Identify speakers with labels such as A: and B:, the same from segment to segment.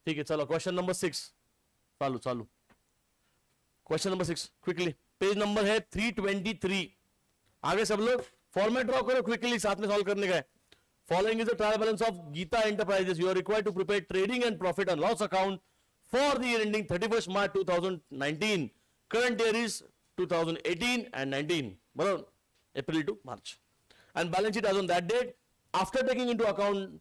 A: ठीक है, चलो क्वेश्चन नंबर 6 चालू चालू। Question number 6 quickly, page number है 323। आगे सब लोग फॉर्मेट ड्रॉ करो क्विकली, साथ में सॉल्व करने का है। Following is the trial balance of Geeta enterprises. You are required to prepare trading and profit and loss account for the year ending 31st March 2019। Current year is 2018 and 19, बराबर, April to March, and balance sheet as on that date after taking into account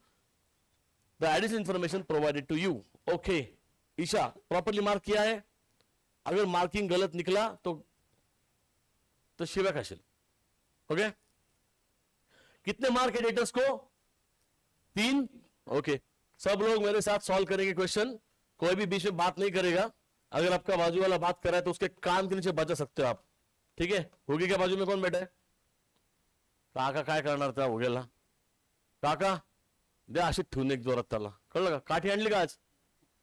A: the additional information provided to you. Okay, Isha properly mark किया है? अगर marking गलत निकला तो शिवा खाशील। Okay, कितने mark है डेटर्स को? 3। ओके, सब लोग मेरे साथ सॉल्व करेंगे क्वेश्चन, कोई भी बीच में बात नहीं करेगा। अगर आपका बाजू वाला बात कर रहा है तो उसके कान के नीचे बचा सकते हो आप, ठीक है? होगी क्या बाजू में कौन बैठा है? काका काय करणार त्या होगेला? काका द्या अशी ठेवून एक जोरात त्याला, कळलं का? काठी आणली का आज?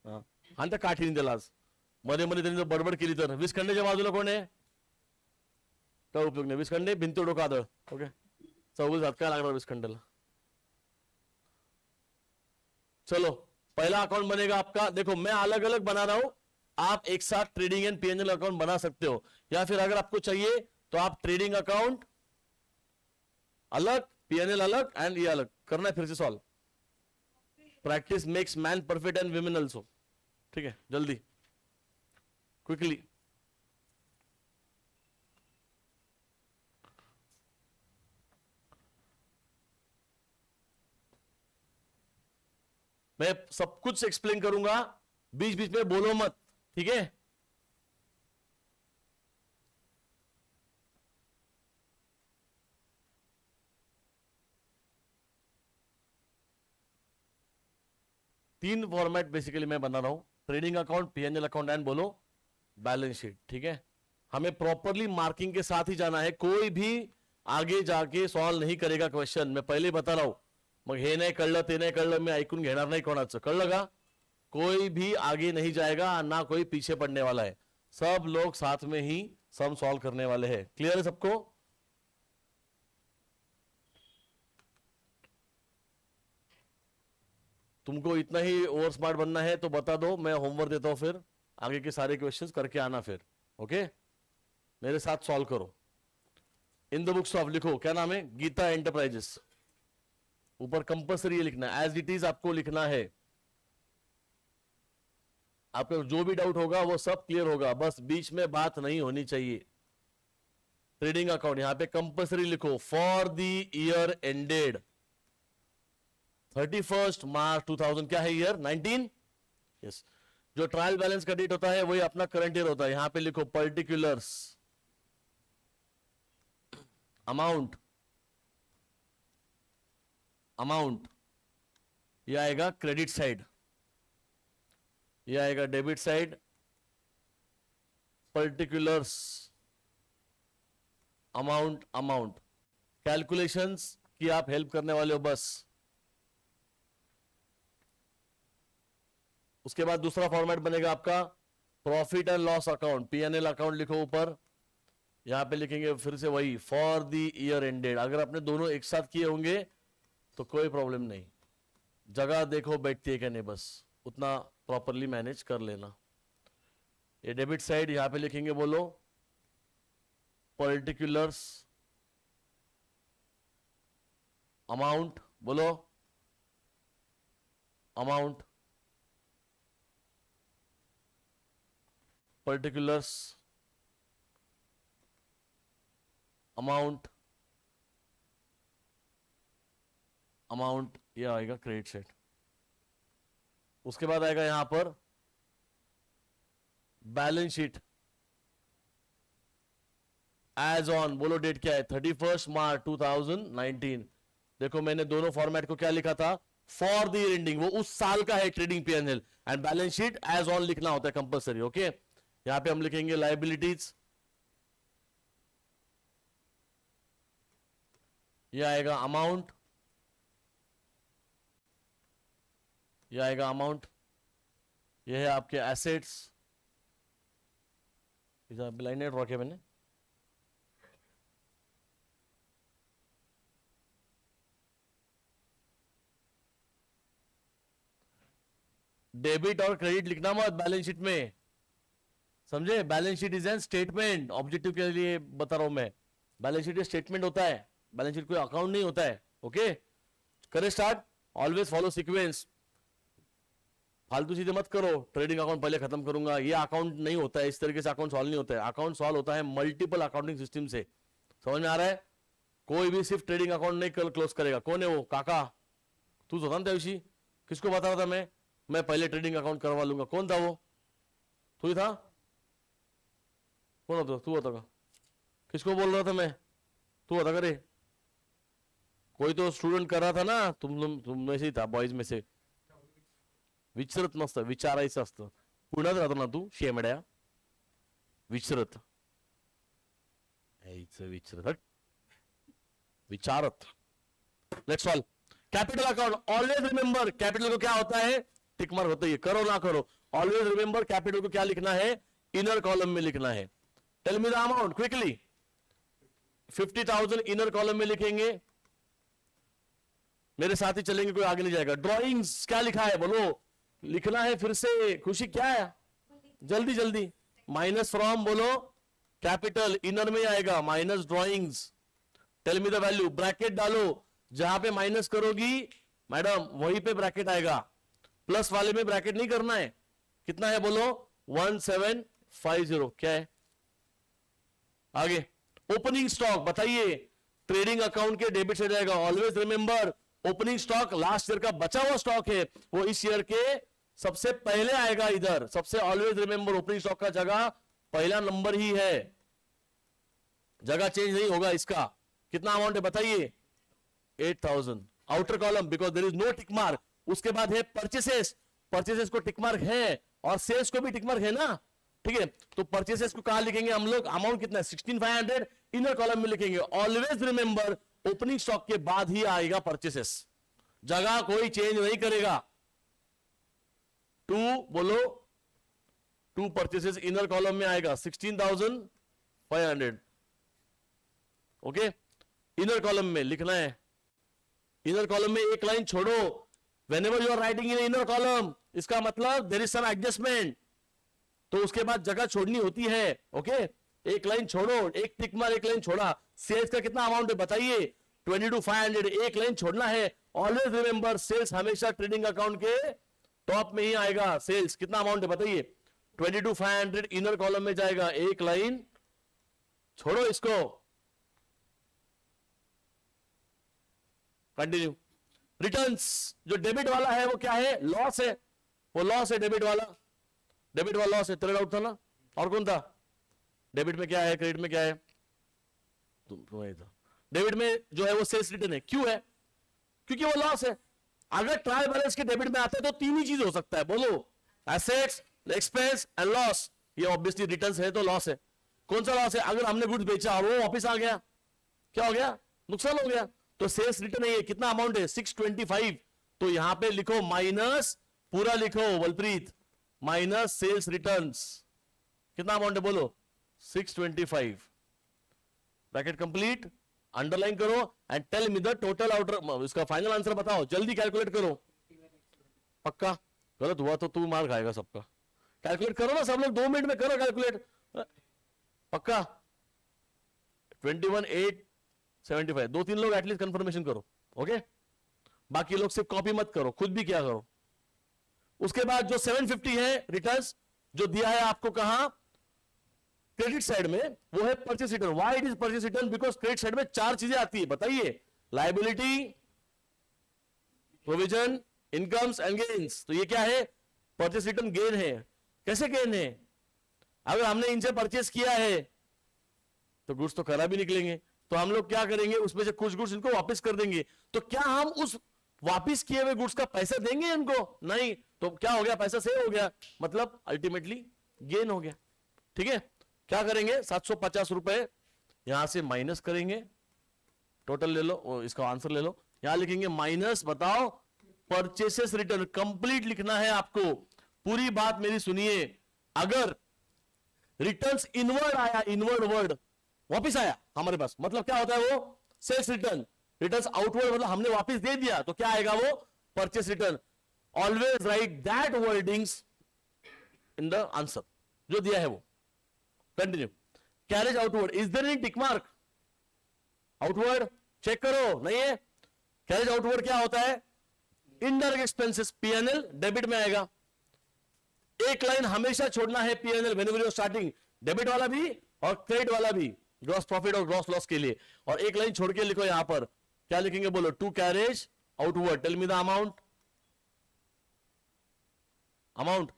A: आणि त्या काठीने दिला आज, मध्ये मध्ये त्यांनी जर बडबड केली तर। विसखंडेच्या बाजूला कोण आहे? काय उपयोग नाही, विसखंडे भिंत डोकं आदळ। ओके, चौघ हात काय लागणार विसखंडेला? चलो, पहला अकाउंट बनेगा आपका, देखो मैं अलग अलग बना रहा हूं, आप एक साथ ट्रेडिंग एंड पीएनएल अकाउंट बना सकते हो, या फिर अगर आपको चाहिए तो आप ट्रेडिंग अकाउंट अलग, पीएनएल अलग एंड ये अलग करना है। फिर से solve, practice makes man perfect and women also. ठीक है, जल्दी क्विकली। मैं सब कुछ एक्सप्लेन करूंगा, बीच बीच में बोलो मत, ठीक है? तीन फॉर्मेट बेसिकली मैं बना रहा हूं, trading account, PNL account and बोलो बैलेंस शीट। ठीक है, हमें प्रॉपरली मार्किंग के साथ ही जाना है, कोई भी आगे जाके सॉल्व नहीं करेगा क्वेश्चन, मैं पहले बता रहा हूं। मग हे नाही कळलं ते नाही कळलं मी ऐकून घेणार नाही कोणाचं, कळलं का? कोई भी आगे नहीं जाएगा, ना कोई पीछे पड़ने वाला है, सब लोग साथ में ही सम सॉल्व करने वाले हैं। क्लियर है सबको? तुमको इतना ही ओवर स्मार्ट बनना है तो बता दो, मैं होमवर्क देता हूं, फिर आगे के सारे क्वेश्चंस करके आना फिर। ओके, मेरे साथ सॉल्व करो। इन द बुक्स ऑफ लिखो, क्या नाम है? गीता एंटरप्राइजेस। ऊपर कंपल्सरी लिखना है, एज इट इज आपको लिखना है। आपको जो भी डाउट होगा वो सब क्लियर होगा, बस बीच में बात नहीं होनी चाहिए। ट्रेडिंग अकाउंट यहां पे कंपल्सरी लिखो, for the year ended 31st March 2000, क्या है ईयर? 19। यस, जो ट्रायल बैलेंस का डेट होता है वही अपना करंट ईयर होता है। यहां पे लिखो पर्टिकुलर्स, अमाउंट, अमाउंट ये आएगा क्रेडिट साइड, ये आएगा debit side, particulars, amount, amount. Calculations की आप हेल्प करने वाले हो बस। उसके बाद दूसरा फॉर्मेट बनेगा आपका profit and loss account, PNL account लिखो ऊपर, यहां पे लिखेंगे फिर से वही फॉर द ईयर एंडेड। अगर आपने दोनों एक साथ किए होंगे तो कोई प्रॉब्लम नहीं, जगह देखो बैठती है क्या नहीं, बस उतना प्रॉपरली मैनेज कर लेना। ये डेबिट साइड यहां पे लिखेंगे, बोलो पर्टिकुलर्स, अमाउंट, बोलो अमाउंट, पर्टिकुलर्स, अमाउंट, अमाउंट, ये आएगा क्रेडिट साइड। उसके बाद आएगा यहां पर बैलेंस शीट, एज ऑन, बोलो डेट क्या है? 31st March 2019। देखो मैंने दोनों फॉर्मेट को क्या लिखा था? फॉर द ईयर एंडिंग, वो उस साल का है trading PNL, and balance sheet as on लिखना होता है कंपल्सरी। ओके, यहां पे हम लिखेंगे लायबिलिटीज, ये आएगा अमाउंट, ये आएगा अमाउंट, ये है आपके एसेट्स। लाइनेट रखे मैंने, डेबिट और क्रेडिट लिखना मत बैलेंस शीट में, समझे? Balance sheet is an statement, objective के लिए बता रहा हूं मैं। बैलेंस शीट स्टेटमेंट होता है, बैलेंस शीट कोई अकाउंट नहीं होता है। ओके, करे स्टार्ट। ऑलवेज फॉलो सीक्वेंस, फालतू चीजें मत करो। ट्रेडिंग अकाउंट पहले खत्म करूंगा, ये अकाउंट नहीं होता है, इस तरीके से अकाउंट सॉल्व नहीं होता है। अकाउंट सॉल्व होता है मल्टीपल अकाउंटिंग सिस्टम से। समझ में आ रहा है? कोई भी सिर्फ ट्रेडिंग अकाउंट नहीं क्लोज करेगा। कौन है वो? काका, तू होता ना त्या दिवशी, किसको बता रहा था मैं पहले ट्रेडिंग अकाउंट करवा लूंगा। कौन था वो? तू ही था? कौन होता? तू होता का? किसको बोल रहा था मैं? तू होता करे? कोई तो स्टूडेंट कर रहा था ना, तुम में से ही था, बॉयज में से। विचारत नसतं, विचारायचं असतं। पुण्यात राहतो ना तू शेमड्या? विचारत विचारत विचारत। Let's all capital account. Always remember capital को क्या होता है? टिक मार्क होता है, करो ना करो। ऑलवेज रिमेंबर कैपिटल को क्या लिखना है? इनर कॉलम में लिखना है। Tell me the amount quickly. 50,000 inner column में लिखेंगे, मेरे साथ ही चलेंगे, कोई आगे नहीं जाएगा। ड्रॉइंग्स क्या लिखा है बोलो? लिखना है फिर से। खुशी क्या है? जल्दी जल्दी। माइनस फ्रॉम बोलो, कैपिटल इनर में आएगा, minus drawings. Tell me the value, bracket डालो, जहां पे माइनस करोगी मैडम वहीं पे ब्रैकेट आएगा। प्लस वाले में ब्रैकेट नहीं करना है। कितना है बोलो? 1750। क्या है आगे? ओपनिंग स्टॉक बताइए। ट्रेडिंग अकाउंट के डेबिट से जाएगा। Always remember opening stock last year का बचा हुआ स्टॉक है, वो इस ईयर के सबसे पहले आएगा इधर। सबसे ऑलवेज रिमेंबर ओपनिंग स्टॉक का जगह पहला नंबर ही है, जगह चेंज नहीं होगा इसका। कितना अमाउंट है बताइए? 8,000। Outer column because there is no tick mark. उसके बाद है परचेसेस, परचेसेस को टिक मार्क है और सेल्स को भी टिक मार्क है ना, ठीक है? तो परचेसेस को कहां लिखेंगे हम लोग? अमाउंट कितना है? 16,500 इनर कॉलम में लिखेंगे। ऑलवेज रिमेंबर ओपनिंग स्टॉक के बाद ही आएगा परचेसेस, जगह कोई चेंज नहीं करेगा। 2 बोलो, 2 परचेसेस इनर कॉलम में आएगा, 16,500। ओके, इनर कॉलम में लिखना है। इनर कॉलम में एक लाइन छोड़ो। Whenever you are writing in inner column, इसका मतलब देयर इज सम एडजस्टमेंट, तो उसके बाद जगह छोड़नी होती है। ओके, एक लाइन छोड़ो, एक टिक मार, एक लाइन छोड़ा। सेल्स का कितना अमाउंट है बताइए? 22,500। एक लाइन छोड़ना है। ऑलवेज रिमेंबर सेल्स हमेशा ट्रेडिंग अकाउंट के टॉप में ही आएगा। सेल्स कितना अमाउंट है बताइए? 22,500 इनर कॉलम में जाएगा। एक लाइन छोड़ो इसको। कंटिन्यू। रिटर्न्स जो डेबिट वाला है वो क्या है? लॉस है, वो लॉस है डेबिट वाला। डेबिट वाला लॉस है, तेरा डाउट था ना? और कौन था? डेबिट में क्या है, क्रेडिट में क्या है? तुम्हारी था। डेबिट में जो है वो सेल्स रिटर्न है। क्यों है? क्योंकि वो लॉस है। अगर ट्रायल बैलेंस के डेबिट में आता है तो 3 ही चीज हो सकता है, बोलो? Assets, expense and loss. ये ऑब्वियसली रिटर्न्स है तो लॉस है। कौन सा लॉस है? अगर हमने गुड्स बेचा और वो वापस आ गया, क्या हो गया? नुकसान हो गया। तो सेल्स रिटर्न है, कितना अमाउंट है? 625। तो यहां पे लिखो माइनस, पूरा लिखो बलप्रीत, माइनस सेल्स रिटर्न्स। कितना अमाउंट है बोलो? 625। ब्रैकेट कंप्लीट, अंडरलाइन करो and tell me the total outer. इसका फाइनल आंसर बताओ, जल्दी कैलकुलेट करो। पक्का? गलत हुआ तो तू मार खाएगा सबका। कैलकुलेट करो ना सब लोग, 2 मिनट में करो कैलकुलेट। पक्का? 21,875। 2-3 लोग एटलीस्ट कंफर्मेशन करो। ओके, बाकी लोग सिर्फ कॉपी मत करो, खुद भी क्या करो। उसके बाद जो 750 है रिटर्न्स जो दिया है आपको कहां? क्रेडिट साइड में, वो है purchase return. Why it is purchase return? Because credit side में 4 चीजें आती है, बताइए? Liability, provision, incomes and gains. तो ये क्या है? परचेस रिटर्न गेन है। कैसे गेन है? अगर हमने इनसे परचेस किया है तो गुड्स तो खराब ही निकलेंगे, तो हम लोग क्या करेंगे? उसमें से कुछ गुड्स इनको वापस कर देंगे। तो क्या हम उस वापस किए हुए गुड्स का पैसा देंगे इनको? नहीं। तो क्या हो गया? पैसा सेव हो गया, मतलब अल्टीमेटली गेन हो गया। ठीक है, क्या करेंगे? 750 रुपए यहां से माइनस करेंगे। टोटल ले लो, इसका आंसर ले लो। यहां लिखेंगे माइनस, बताओ, परचेसेस रिटर्न। कंप्लीट लिखना है आपको, पूरी बात मेरी सुनिए। अगर रिटर्न्स इनवर्ड आया, इनवर्ड वर्ड वापिस आया हमारे पास, मतलब क्या होता है? वो सेल्स रिटर्न। रिटर्न्स आउटवर्ड मतलब हमने वापस दे दिया, तो क्या आएगा? वो purchase return. Always write that wordings in the answer जो दिया है वो. Continue. Carriage outward, is there any tick mark? Outward check करो, नहीं है. कैरेज आउटवर्ड क्या होता है? इनडायरेक्ट एक्सपेंसेस, पीएनएल डेबिट में आएगा. एक लाइन हमेशा छोड़ना है PNL whenever you are starting, debit वाला भी और क्रेडिट वाला भी, ग्रॉस प्रॉफिट और ग्रॉस लॉस के लिए. और एक लाइन छोड़ के लिखो यहां पर, क्या लिखेंगे बोलो? To carriage outward. Tell me the amount.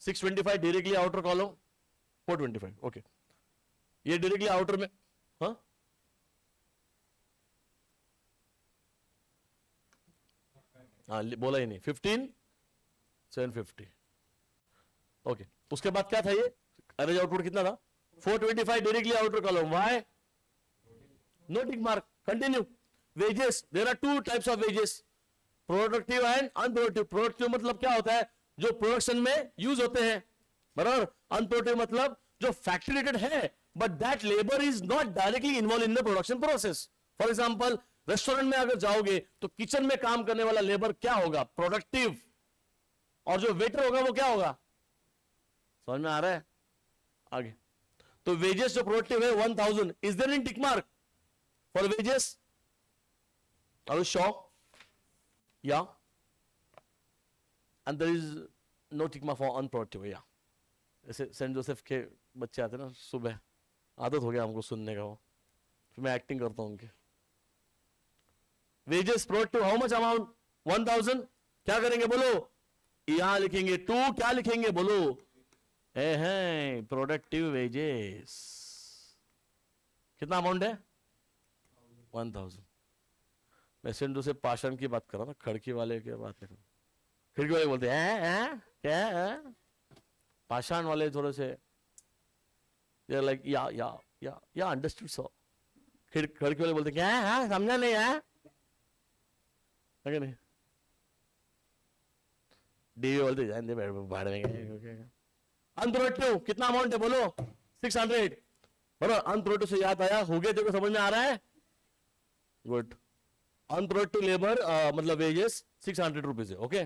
A: 625 directly outer column, 425. Okay, ये डायरेक्टली आउटर में. हाँ, बोला ही नहीं. 15,750. ओके, उसके बाद क्या था ये? एवरेज आउटपुट कितना था? 425 directly outer column. Why? No tick mark. Continue. Wages, there are two types of wages, productive and unproductive. Productive मतलब क्या होता है? जो प्रोडक्शन में यूज होते हैं, बराबर. अनप्रोडक्टिव मतलब जो फैक्ट्री रिलेटेड है but that labour is not directly involve in the production process. For example, restaurant में अगर जाओगे तो किचन में काम करने वाला लेबर क्या होगा? प्रोडक्टिव. और जो वेटर होगा वो क्या होगा? समझ में आ रहा है? आगे तो वेजेस जो प्रोडक्टिव है 1000. Is there any tick mark for wages? Are you sure? Yeah. And there is no tick mark for unproductive. Yeah, ऐसे सेंट जोसेफ के बच्चे आते ना सुबह, आदत हो गया हमको सुनने का, वो फिर मैं एक्टिंग करता हूं उनके. Wages productive, how much amount? 1000. क्या करेंगे बोलो? यहां लिखेंगे 2. क्या लिखेंगे बोलो? है प्रोडक्टिव वेजेस. कितना अमाउंट है? 1000. मैं सेंट जोसेफ पाषाण की बात कर रहा था, खड़की वाले की बात नहीं. खिड़की वाले बोलते हैं क्या? पाषाण वाले थोड़े से लाइक या अंडरस्टूड. सो खिड़की वाले बोलते क्या? समझा नहीं है? नहीं, डीवी बोलते भाड़ में. अनप्रोडक्टिव कितना अमाउंट है बोलो? 600. बराबर. अनप्रोडक्टिव से याद आया, हो गया देखो, समझ में आ रहा है? गुड. अनप्रोडक्टिव लेबर मतलब वेजेस 600 रुपीज है. ओके,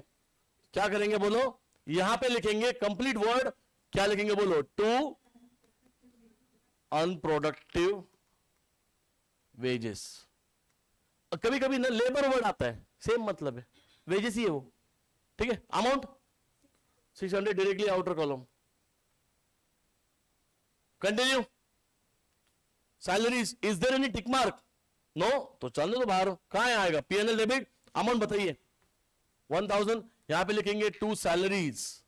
A: क्या करेंगे बोलो? यहां पे लिखेंगे कंप्लीट वर्ड. क्या लिखेंगे बोलो? To unproductive wages. कभी कभी ना लेबर वर्ड आता है, सेम मतलब है, वेजेस ही है वो. ठीक है. Amount 600 directly outer column. Continue. Salaries, is there any tick mark? No. तो चलने तो बाहर. कहां आएगा? PNL debit. अमाउंट बताइए. 1000. यहां पे लिखेंगे टू सैलरीज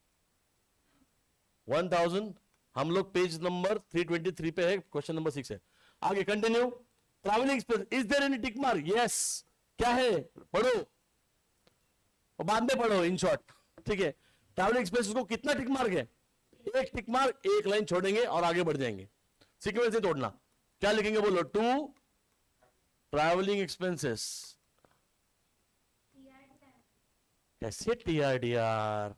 A: 1000. हम लोग पेज नंबर 323 पे है, क्वेश्चन नंबर 6 है. आगे continue. Travelling expense, is there any tick mark? Yes. क्या है? पढ़ो और बाद में पढ़ो इन शॉर्ट. ठीक है. ट्रैवलिंग एक्सपेंसेस को कितना टिक मार्क है? एक टिक मार्क. एक लाइन छोड़ेंगे और आगे बढ़ जाएंगे. सीक्वेंस से तोड़ना. क्या लिखेंगे बोलो? To travelling expenses. कैसे टीआरडीआर?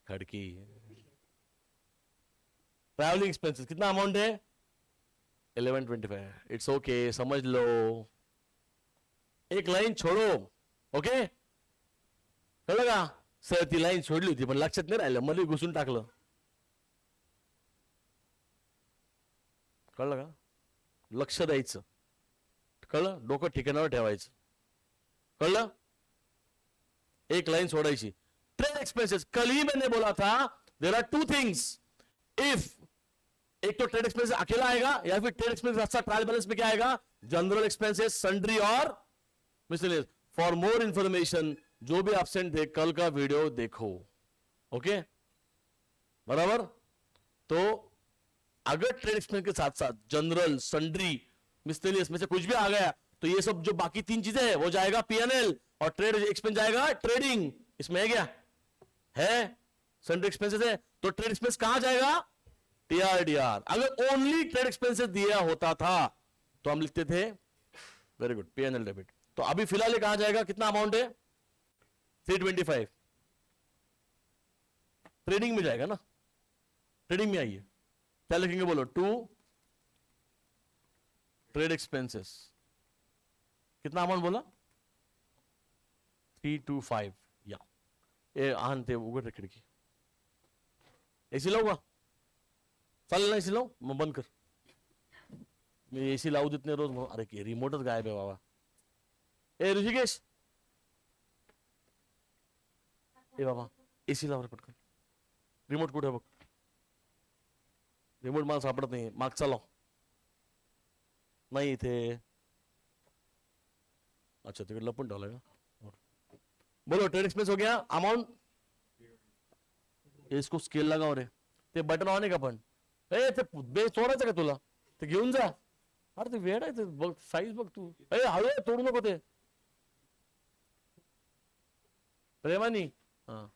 A: खड़की. ट्रैवलिंग एक्सपेंसेस कितना अमाउंट है? 1125. इट्स ओके, समझ लो. एक लाइन छोड़ो. ओके, कळलं का? सर ती लाईन सोडली होती पण लक्षात नाही राहिलं, मध्ये घुसून टाकलं. कळलं का? लक्ष द्यायचं. कळलं? डोकं ठिकाणावर ठेवायचं. कळलं? एक लाइन छोड़ाई. ट्रेड एक्सपेंसेस, कल ही मैंने बोला था there are two things. If एक तो ट्रेड एक्सपेंसेस अकेला आएगा या फिर ट्रेड एक्सपेंसेस ट्रायल बैलेंस में क्या आएगा? जनरल एक्सपेंसेस, सन्ड्री और मिसलेनियस. फॉर मोर इंफॉर्मेशन जो भी एब्सेंट थे कल का वीडियो देखो. ओके, बराबर. तो अगर ट्रेड एक्सपेंस के साथ साथ जनरल, सन्ड्री, मिसलेनियस में से कुछ भी आ गया तो ये सब जो बाकी तीन चीजें हैं वो जाएगा पीएनएल और ट्रेड एक्सपेंस जाएगा ट्रेडिंग. इसमें है क्या? है. सन्ड्री एक्सपेंसेस है तो ट्रेड एक्सपेंस कहां जाएगा? टीआरडीआर. अगर ओनली ट्रेड एक्सपेंसेस दिया होता था तो हम लिखते थे वेरी गुड पीएनएल डेबिट. तो अभी फिलहाल ये कहां जाएगा? कितना अमाउंट है? 325. ट्रेडिंग में जाएगा ना. ट्रेडिंग में आइए. क्या लिखेंगे बोलो? टू ट्रेड एक्सपेंसेस कितना अमाउंट बोला 325 या ए आणते उघड खिडकी एसी लावू का चालेल ना एसी लावू मग बंद कर मी एसी लावू देत नाही रोज मग अरे की रिमोटच गायब आहे बाबा ए ऋषिकेश ए बाबा एसी लाव रे पटकन रिमोट कुठे बघ रिमोट मला सापडत नाही मागचा लाव नाही इथे अच्छा तिकडे लपून ठेवलाय का बोलो ट्रेड एक्सपेंस हो गया अमाउंट इसको स्केल लगाव रे ते बटन ऑन आहे का पण ए ते बेस तोडायचं का तुला ते घेऊन जा अरे ते वेळ आहे ते बघ साईज बघ तू ए हळू तोडू नको ते प्रेमानी हा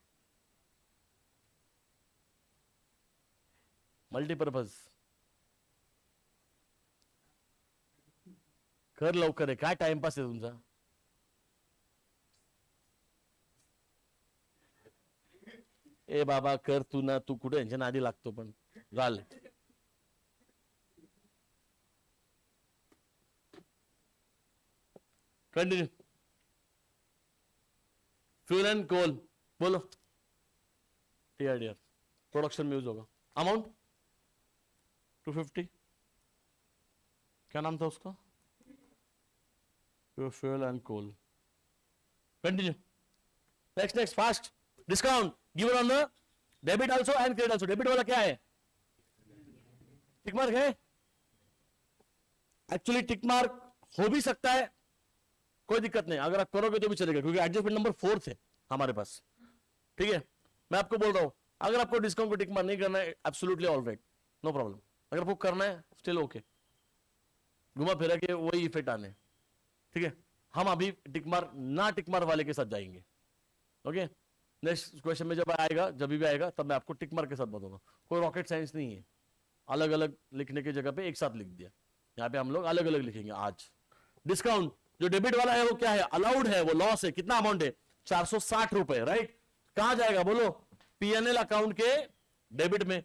A: मल्टीपर्पज कर लवकर आहे काय टाइमपास आहे तुमचा ए बाबा कर तू ना तू कुठे यांच्या नादी लागतो पण झालं कंटिन्यू फ्यूल एंड कोल बोलो टीआरडीआर प्रोडक्शन में यूज होगा अमाउंट 250 क्या नाम था उसका fuel and coal continue next fast discount given on the debit also and credit also debit वाला क्या है टिक मार्क है एक्चुअली टिक मार्क हो भी सकता है कोई दिक्कत नहीं अगर आप करोगे तो भी चलेगा क्योंकि एडजस्टमेंट नंबर 4 है हमारे पास ठीक है मैं आपको बोल रहा हूं अगर आपको डिस्काउंट को टिक मार्क नहीं करना है एब्सोल्युटली ऑलराइट नो प्रॉब्लम अगर आपको करना है स्टिल ओके घुमा फिरा के वही इफेक्ट आने ठीक है हम अभी टिक मार्क ना टिक मार्क वाले के साथ जाएंगे ओके नेक्स्ट क्वेश्चन में जब भी आएगा तब मैं आपको टिक मार्क के साथ बताऊंगा कोई रॉकेट साइंस नहीं है अलग अलग लिखने की जगह पे एक साथ लिख दिया यहाँ पे हम लोग अलग अलग लिखेंगे आज डिस्काउंट जो डेबिट वाला है वो क्या है अलाउड है वो लॉस है कितना अमाउंट है 460 रुपए राइट कहां जाएगा बोलो पीएनएल अकाउंट के डेबिट में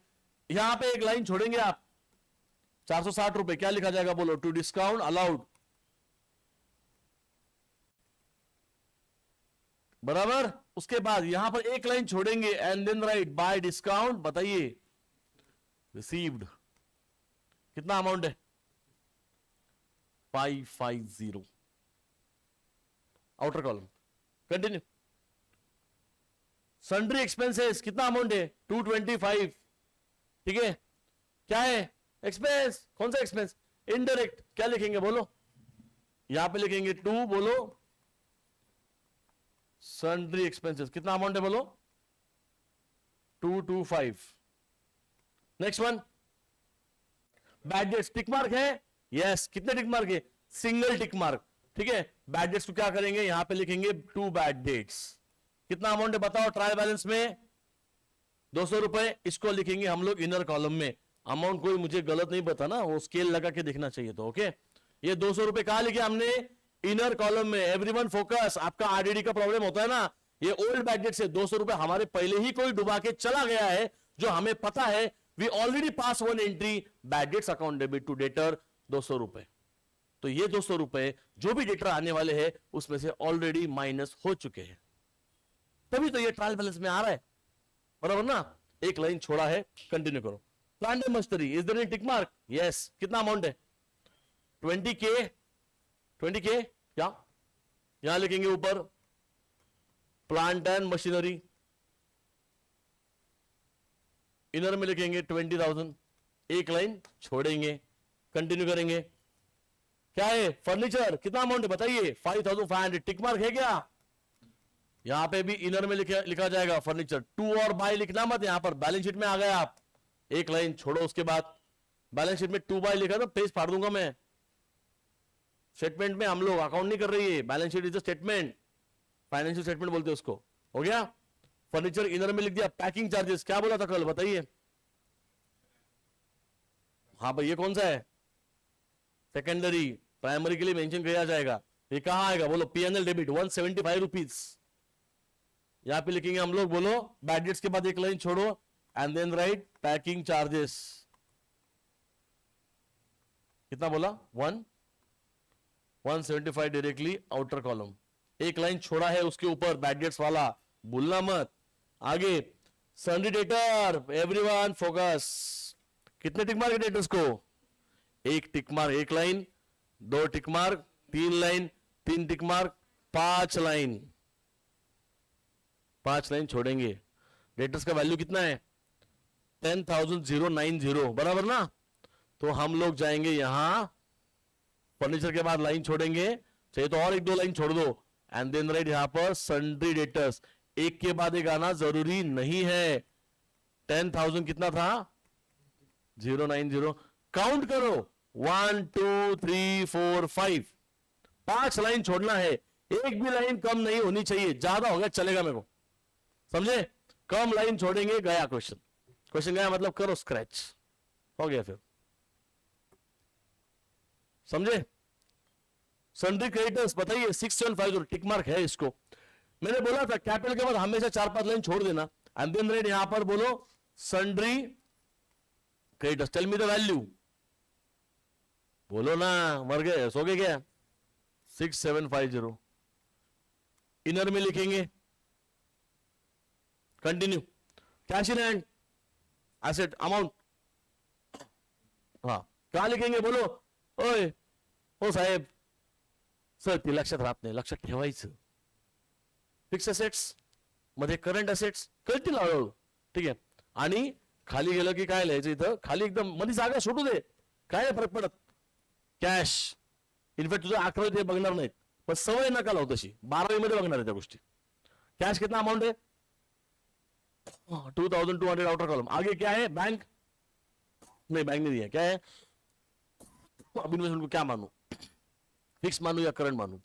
A: यहां पे एक लाइन छोड़ेंगे आप 460 रुपए क्या लिखा जाएगा बोलो टू डिस्काउंट अलाउड बराबर उसके बाद यहां पर एक लाइन छोड़ेंगे and then write by discount बताइए रिसीव्ड कितना अमाउंट है 550 outer column continue sundry expenses कितना अमाउंट है 225 ठीक है क्या है एक्सपेंस कौन सा एक्सपेंस इनडायरेक्ट क्या लिखेंगे बोलो यहां पे लिखेंगे 2 बोलो सन्ड्री एक्सपेंसेस कितना अमाउंट है बोलो 225 नेक्स्ट वन बैड डेट्स टिक मार्क है यस कितने टिक मार्क है सिंगल टिक मार्क ठीक है बैड डेट्स को क्या करेंगे यहां पे लिखेंगे 2 बैड डेट्स कितना अमाउंट है बताओ ट्रायल बैलेंस में 200 रुपए इसको लिखेंगे हम लोग इनर कॉलम में अमाउंट कोई मुझे गलत नहीं बता ना वो स्केल लगा के देखना चाहिए तो ओके ये 200 रुपए कहा लिखे हमने इनर कॉलम में एवरीवन फोकस आपका आरडीडी का प्रॉब्लम होता है ना ये ओल्ड बैड डेट से 200 रुपए हमारे पहले ही कोई डुबा के चला गया है जो हमें पता है we already pass one entry bad debts account debit to debtor 200 रुपए तो ये 200 रुपए जो भी डेटर आने वाले हैं उसमें से ऑलरेडी माइनस हो चुके हैं तभी तो ये ट्रायल बैलेंस में आ रहा है बराबर ना एक लाइन छोड़ा है कंटिन्यू करो plant and machinery is there any tick mark yes कितना अमाउंट है 20K क्या यहां लिखेंगे ऊपर प्लांट एंड मशीनरी इनर में लिखेंगे 20,000 एक लाइन छोड़ेंगे कंटिन्यू करेंगे क्या है फर्नीचर कितना अमाउंट है बताइए 5,500 टिक मार्क है क्या यहां पे भी इनर में लिखा जाएगा फर्नीचर 2 और बाय लिखना मत यहां पर बैलेंस शीट में आ गए आप एक लाइन छोड़ो उसके बाद बैलेंस शीट में 2 बाय लिखा तो पेज फाड़ दूंगा मैं स्टेटमेंट में हम लोग अकाउंट नहीं कर रही है balance sheet is a statement financial statement बोलते हैं उसको हो गया फर्नीचर इनर में लिख दिया पैकिंग चार्जेस क्या बोला था कल बताइए हाँ भाई ये कौन सा है सेकेंडरी प्राइमरी के लिए मेंशन किया जाएगा ये कहां आएगा बोलो पीएनएल डेबिट 175 रुपीज यहां पे लिखेंगे हम लोग बोलो बैड डेट्स के बाद एक लाइन छोड़ो and then write packing charges कितना बोला 175 डायरेक्टली आउटर कॉलम, एक लाइन छोड़ा है उसके ऊपर बैड डेट्स वाला, भूलना मत। आगे सन्ड्री डेटर, एवरीवन फोकस, कितने टिक मार्क डेटर्स को? एक टिक मार्क, एक लाइन, दो टिक मार्क, तीन लाइन, तीन टिक मार्क, पांच लाइन, पांच लाइन छोड़ेंगे। डेटर्स का वैल्यू कितना है? 10,090, बराबर ना? तो हम लोग जाएंगे यहां, फर्नीचर के बाद लाइन छोड़ेंगे, चाहिए तो और एक दो लाइन छोड़ दो, एंड देन राइट यहां पर सन्ड्री डेटर्स, एक के बाद एक आना जरूरी नहीं है। 10,000 कितना था? 090, काउंट करो, 1 2 3 4 5, पांच लाइन छोड़ना है, एक भी लाइन कम नहीं होनी चाहिए, ज्यादा हो गया चलेगा मेरे को, समझे? कम लाइन छोड़ेंगे, गया क्वेश्चन, क्वेश्चन गया मतलब करो स्क्रैच, हो गया फिर, समझे? सन्ड्री क्रेडिटर्स बताइए 6750 टिक मार्क है इसको। मैंने बोला था कैपिटल के बाद हमेशा 4-5 लाइन छोड़ देना, एंड देन रेट यहां पर बोलो sundry creditors, tell me the value, बोलो ना, मर गए, सो गए क्या? 6750, इनर में लिखेंगे, continue, cash in hand, asset amount, हाँ क्या लिखेंगे बोलो? ओए हो साहेब, सर ते लक्षात राहत नाही, लक्षात ठेवायचं, फिक्स असेट्स मध्ये करंट असेट्स कळतील हळूहळू, ठीक आहे? आणि खाली गेलं की काय लिहायचं इथं खाली, एकदम मध्ये जागा सोडू दे, काय फरक पडत, कॅश, इनफॅक्ट तुझं 11वी ते बघणार नाहीत, पण सवय नका लावू तशी, 12वी मध्ये बघणार आहे त्या गोष्टी। कैश कितना अमाउंट है? 2200 आउटर कॉलम। आगे क्या है? बैंक, नहीं बैंक नहीं दिया, क्या है? अब इन्वेस्टमेंट को क्या मानू, फिक्स मानू या करंट मानू?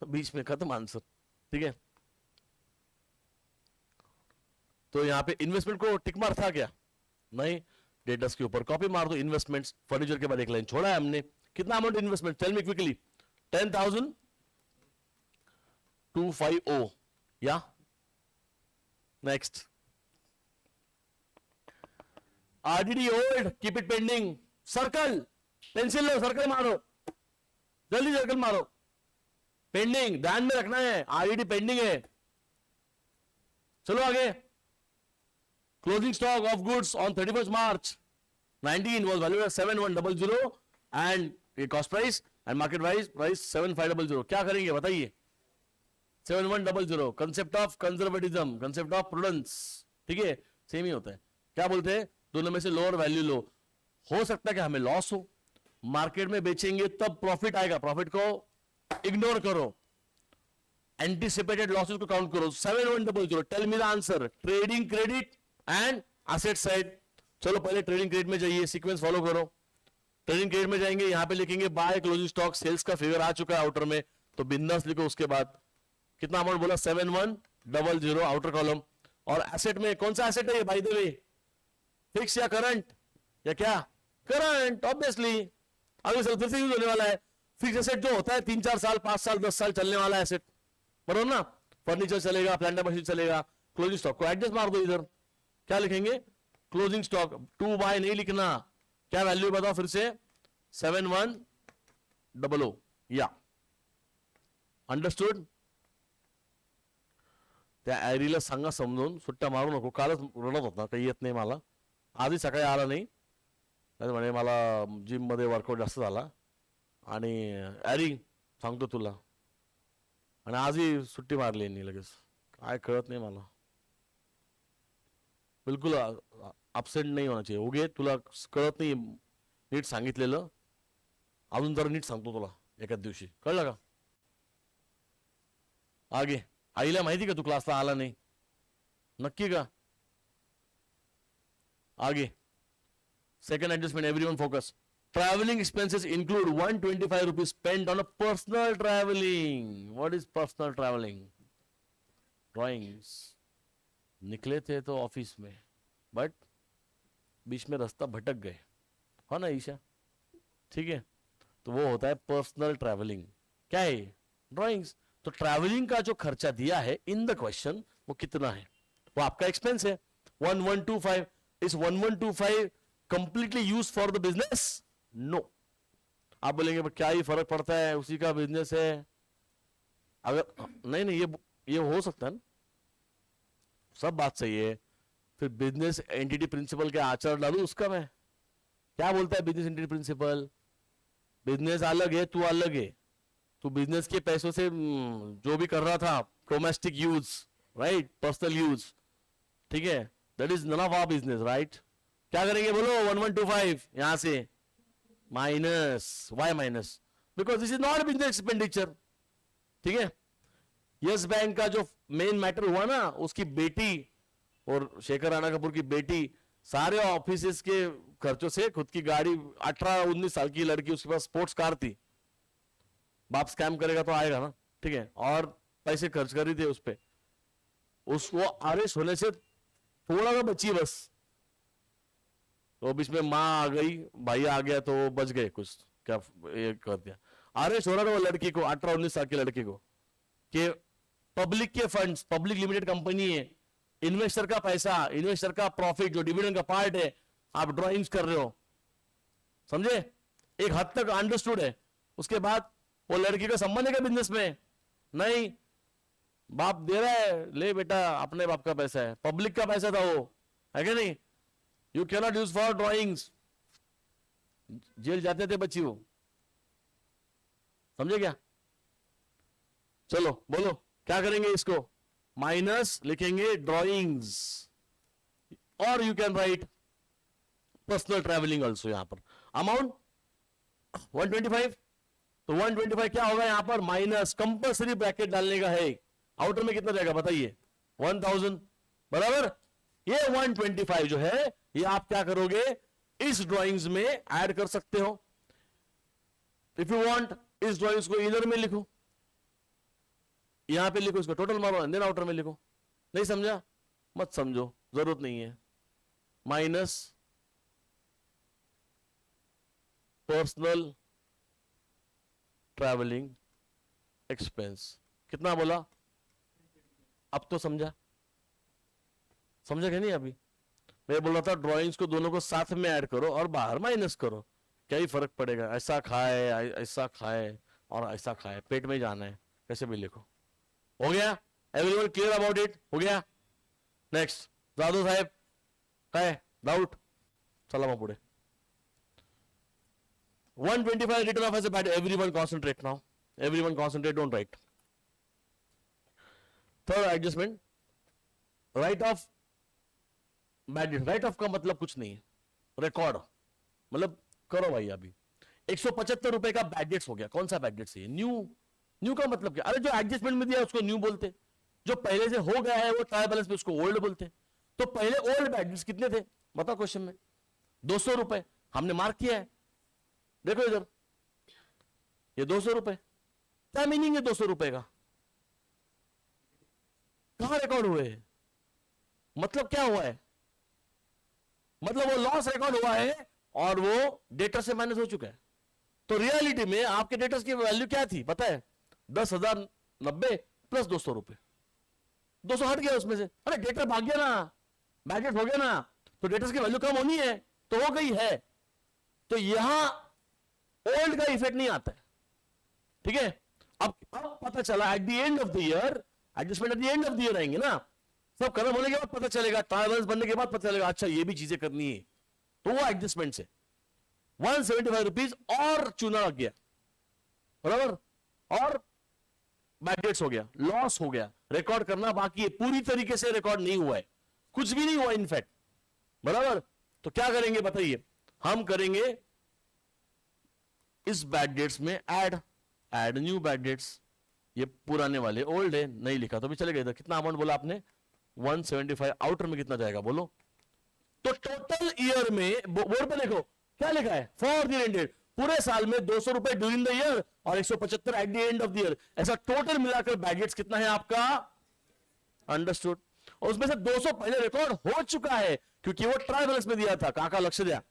A: बीच में खत्म आंसर, ठीक है? तो यहां पे इन्वेस्टमेंट को टिक मार था क्या? नहीं, डेटर्स के ऊपर कॉपी मार दो, इन्वेस्टमेंट्स, फर्नीचर के बाद एक लाइन छोड़ा है हमने, कितना amount investment, tell me quickly. 10,250, या next. RDD old, keep it pending, circle, pencil लो, सर्कल मारो, जल्दी सर्कल मारो, पेंडिंग ध्यान में रखना है, आरडीडी पेंडिंग है। चलो आगे, closing stock of goods on 31st March 19 was valued at 7100 and cost price and market price 7500। क्या करेंगे बताइए? 7100, concept of conservatism, concept of prudence, ठीक है, सेम ही होता है। क्या बोलते हैं? दोनों में से लोअर वैल्यू लो। हो सकता है कि हमें लॉस हो, मार्केट में बेचेंगे तब प्रॉफिट आएगा, प्रॉफिट को इग्नोर करो, एंटिसिपेटेड लॉसेस को काउंट करो। 7100, tell me the answer, trading credit and asset side. चलो पहले ट्रेडिंग क्रेडिट में जाइए, सीक्वेंस फॉलो करो। ट्रेडिंग क्रेडिट में जाएंगे, यहां पे लिखेंगे बाय क्लोजिंग स्टॉक, सेल्स का फिगर आ चुका है आउटर में, तो बिंदास लिखो। उसके बाद कितना अमाउंट बोला? 7100 आउटर कॉलम। और एसेट में कौन सा एसेट है ये बाय द वे? फिक्स या करंट या क्या? करंट, ऑब्वियसली अगले साल फिर से यूज होने वाला है। फिक्स एसेट जो होता है 3-4 साल, 5 साल, 10 साल चलने वाला एसेट, बरोबर ना? फर्नीचर चलेगा, प्लांट मशीन चलेगा। क्लोजिंग स्टॉक को एडजस्ट मार दो इधर, क्या लिखेंगे? क्लोजिंग स्टॉक, टू बाय नहीं लिखना। क्या वैल्यू बताओ फिर से? 7100, या अंडरस्टूड? त्या ऍरीला सांगा समजून, सुट्ट्या मारू नको, कालच रडत होता काही येत नाही मला, आजही सकाळी आला नाही, म्हणे मला जिम मध्ये वर्कआउट जास्त झाला आणि ऍरी सांगतो तुला, आणि आजही सुट्टी मारली यांनी लगेच, काय कळत नाही मला, बिलकुल अपसेंट नाही होना चाहिए। उगे तुला कळत नाही नीट सांगितलेलं, अजून जरा नीट सांगतो तुला एकाच दिवशी, कळलं का? आगे, आईला माहिती का तू क्लासला आला नाही? नक्की का? आगे, second adjustment, everyone focus. Travelling expenses include 125 rupees spent on a personal travelling. What is personal travelling? Drawings, निकले थे तो ऑफिस में, बट बीच में रास्ता भटक गए, हो ना ईशा? ठीक है, तो वो होता है पर्सनल ट्रैवलिंग। क्या है? ड्राइंग्स। तो ट्रैवलिंग का जो खर्चा दिया है इन द क्वेश्चन वो कितना है? वो आपका एक्सपेंस है 1125। इस 1125 completely use for the business? No. आप बोलेंगे "पर क्या ही फर्क पड़ता है, उसी का बिजनेस है"। अगर नहीं नहीं, ये हो सकता है ना, सब बात सही है। फिर बिजनेस एंटिटी प्रिंसिपल के आचरण डालू उसका मैं। क्या बोलता है बिजनेस एंटिटी प्रिंसिपल? बिजनेस अलग है, तू अलग है। तू बिजनेस के पैसों से जो भी कर रहा था, domestic use, right, personal use, ठीक है, that is none of our business, right. क्या करेंगे बोलो? 1125 यहां से minus, why minus, because this is not business expenditure, ठीक है। यस बैंक का जो मेन मैटर हुआ ना, उसकी बेटी और शेखर राणा कपूर की बेटी सारे ऑफिस के खर्चों से खुद की गाड़ी, 18-19 साल की लड़की, उसके पास स्पोर्ट्स कार थी। बाप स्कैम करेगा तो आएगा ना, ठीक है, और पैसे खर्च कर रही थे उस पे। उसको अरेस्ट होने से थोड़ा सा बची बस, तो बीच में माँ आ गई, भाई आ गया, तो बच गए कुछ, क्या ये कर दिया। अरेस्ट हो रहा था वो लड़की को, 18-19 साल की लड़की को, कि पब्लिक के फंड्स, पब्लिक लिमिटेड कंपनी है, इन्वेस्टर का पैसा, इन्वेस्टर का प्रॉफिट जो डिविडेंड का पार्ट है, आप ड्राइंग्स कर रहे हो। समझे? एक हद तक अंडरस्टूड है। उसके बाद वो लड़की का संबंध है क्या बिजनेस में? नहीं, बाप दे रहा है, ले बेटा, अपने बाप का पैसा है, पब्लिक का पैसा था वो, है क्या नहीं? You can not use for drawings. Jail जाते थे बच्ची वो, समझे क्या? चलो बोलो क्या करेंगे इसको? माइनस लिखेंगे ड्राइंग्स, और you can write personal travelling also. यहां पर अमाउंट 125, तो 125 क्या होगा यहां पर? माइनस, कंपल्सरी ब्रैकेट डालने का है। आउटर में कितना जाएगा बताइए? 1000, बराबर। ये 125 जो है, ये आप क्या करोगे? इस ड्राइंग्स में ऐड कर सकते हो। इफ यू वांट, इस ड्राइंग्स को इनर में लिखो, यहां पे लिखो, इसको टोटल मारो, देन आउटर में लिखो। नहीं समझा? मत समझो, जरूरत नहीं है। माइनस पर्सनल ट्रैवलिंग एक्सपेंस, कितना बोला? अब तो समझा? समझा क्या नहीं? अभी मैं बोल रहा था ड्राइंग्स को दोनों को साथ में ऐड करो और बाहर माइनस करो, क्या ही फर्क पड़ेगा? ऐसा खाए, ऐसा खाए और ऐसा खाए, पेट में जाना है, कैसे भी लिखो। हो गया? Everyone clear about it? हो गया? नेक्स्ट जाधव साहेब, काय डाउट? चला मग पुढे। 125 written off as a bad. Everyone concentrate now. Everyone concentrate, don't write. Third adjustment, write off bad debt. write off का मतलब कुछ नहीं है, रिकॉर्ड, मतलब करो भाई। अभी 175 रुपए का बैड डेट्स हो गया। कौन सा बैड डेट्स है? न्यू। न्यू का मतलब क्या? अरे जो एडजस्टमेंट में दिया उसको न्यू बोलते, जो पहले से हो गया है वो ट्रायल बैलेंस पे उसको ओल्ड बोलते। तो पहले ओल्ड बैड डेट्स कितने थे बताओ क्वेश्चन में? 200 रुपए हमने मार्क किया है, देखो इधर, ये 200 रुपए। क्या मीनिंग है 200 रुपए का? कहां रिकॉर्ड हुए? मतलब क्या हुआ है? मतलब वो लॉस रिकॉर्ड हुआ है और वो डेटर से माइनस हो चुका है। तो रियलिटी में आपके डेटर्स की वैल्यू क्या थी पता है? 10,090 प्लस 200 रुपए। 200 हट गया उसमें से। अरे डेटर भाग गया ना, बैजेट हो गया ना, तो डेटर्स की वैल्यू कम होनी है, तो हो गई है। तो यहां ओल्ड का इफेक्ट नहीं आता है, ठीक है। अब पता चला at the end of the year, adjustment at the end of the year आएंगे ना, सब खत्म होने के बाद पता चलेगा, ट्रायल बैलेंस बनने के बाद पता चलेगा अच्छा ये भी चीजें करनी है, तो वो एडजस्टमेंट से 175 रुपीज और चूना लग गया, बराबर, और बैड डेट्स हो गया, लॉस हो गया, रिकॉर्ड करना बाकी है, पूरी तरीके से रिकॉर्ड नहीं हुआ है, कुछ भी नहीं हुआ इनफैक्ट, बराबर। तो क्या करेंगे बताइए? हम करेंगे इस बैड डेट्स में ऐड न्यू बैड डेट्स। ये पुराने वाले ओल्ड है, नहीं लिखा तो भी चलेगा। इधर कितना अमाउंट बोला आपने? 175। आउटर में कितना जाएगा बोलो? तो टोटल ईयर में बोर्ड पे लिखो क्या लिखा है? फॉर द एंडेड, पूरे साल में 200 रुपए ड्यूरिंग द ईयर और 175 at the end of the year. ऐसा टोटल मिलाकर बैड डेट्स कितना है आपका? अंडरस्टूड। और उसमें से 200 पहले रिकॉर्ड हो चुका है क्योंकि वो ट्रायल बैलेंस में दिया था, काका लक्ष्य दिया।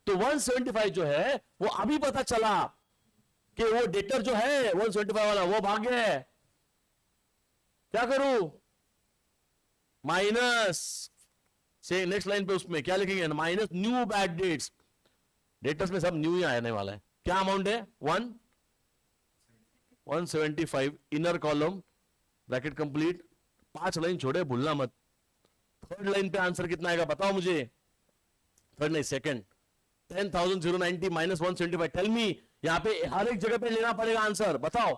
A: तो 175 जो है वो अभी पता चला कि वो डेटर जो है 175 वाला वो भाग गया है। क्या करूं? माइनस नेक्स्ट लाइन पे उसमें क्या लिखेंगे? Minus new bad debts. Debtors में सब न्यू ही आने वाला है, क्या अमाउंट है? 175 inner column bracket complete, 5 line छोड़े, भूलना मत। थर्ड लाइन पे आंसर कितना आएगा बताओ मुझे, थर्ड नहीं सेकंड। 10,090 minus 175, tell me. यहां पे हर एक जगह पे लेना पड़ेगा आंसर, बताओ,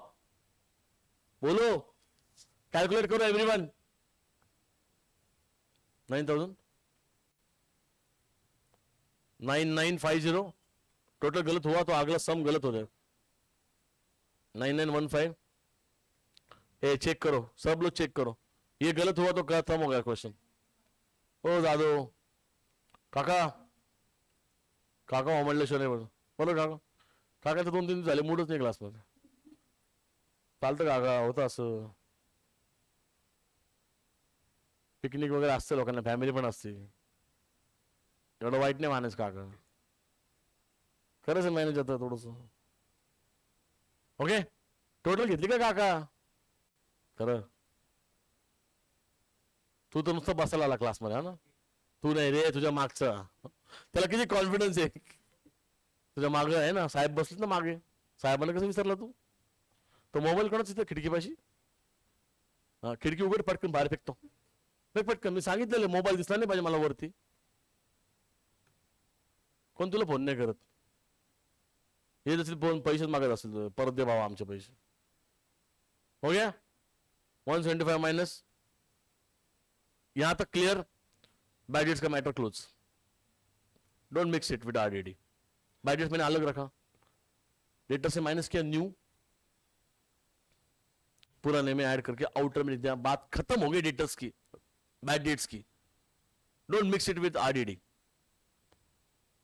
A: बोलो, कैलकुलेट करो एवरीवन। 9950, टोटल गलत हुआ तो अगला सम गलत हो जाएगा। 9915, ए चेक करो, सब लोग चेक करो, ये गलत हुआ तो खत्म हो गया क्वेश्चन। ओ दादो, काका, काका अमरलेश्वर आहे बोलो, बोलो काका, काकाचं 2-3 दिवस झाले मूडच नाही क्लासमध्ये, चालतं काका, होतं असं, पिकनिक वगैरे असते लोकांना, फॅमिली पण असते, एवढं वाईट नाही मानायचं काका, खरंच मॅनेज होतं थोडस। ओके, टोटल घेतली का काका? खरं, तू तर नुसतं बसायला आला क्लासमध्ये, हा ना, तू नाही रे, तुझ्या मागचा, त्याला किती कॉन्फिडन्स आहे, तुझ्या मागे आहे ना, साहेब बसलेत ना मागे, साहेबांना कसं विसरला तू? तो मोबाईल कोणाच इथं खिडकीपाशी, हा खिडकी उघड, पटकन बाहेर फेकतो, पटकन, मी सांगितलेलं मोबाईल दिसला नाही पाहिजे मला वरती, कोण तुला फोन नाही करत, हे जसे फोन पैसेच मागत असेल, परत दे बाबा आमचे पैसे, हो गया 175 माइनस, यहां तक क्लियर, बैडेट्स का matter close, don't mix it with RDD, बैडेट्स मैंने अलग रखा, डेटर से माइनस किया, न्यू पुराने में ऐड करके आउटर में दिया, बात खत्म हो गई डेटर्स की, बैड डेट्स की, don't mix it with RDD.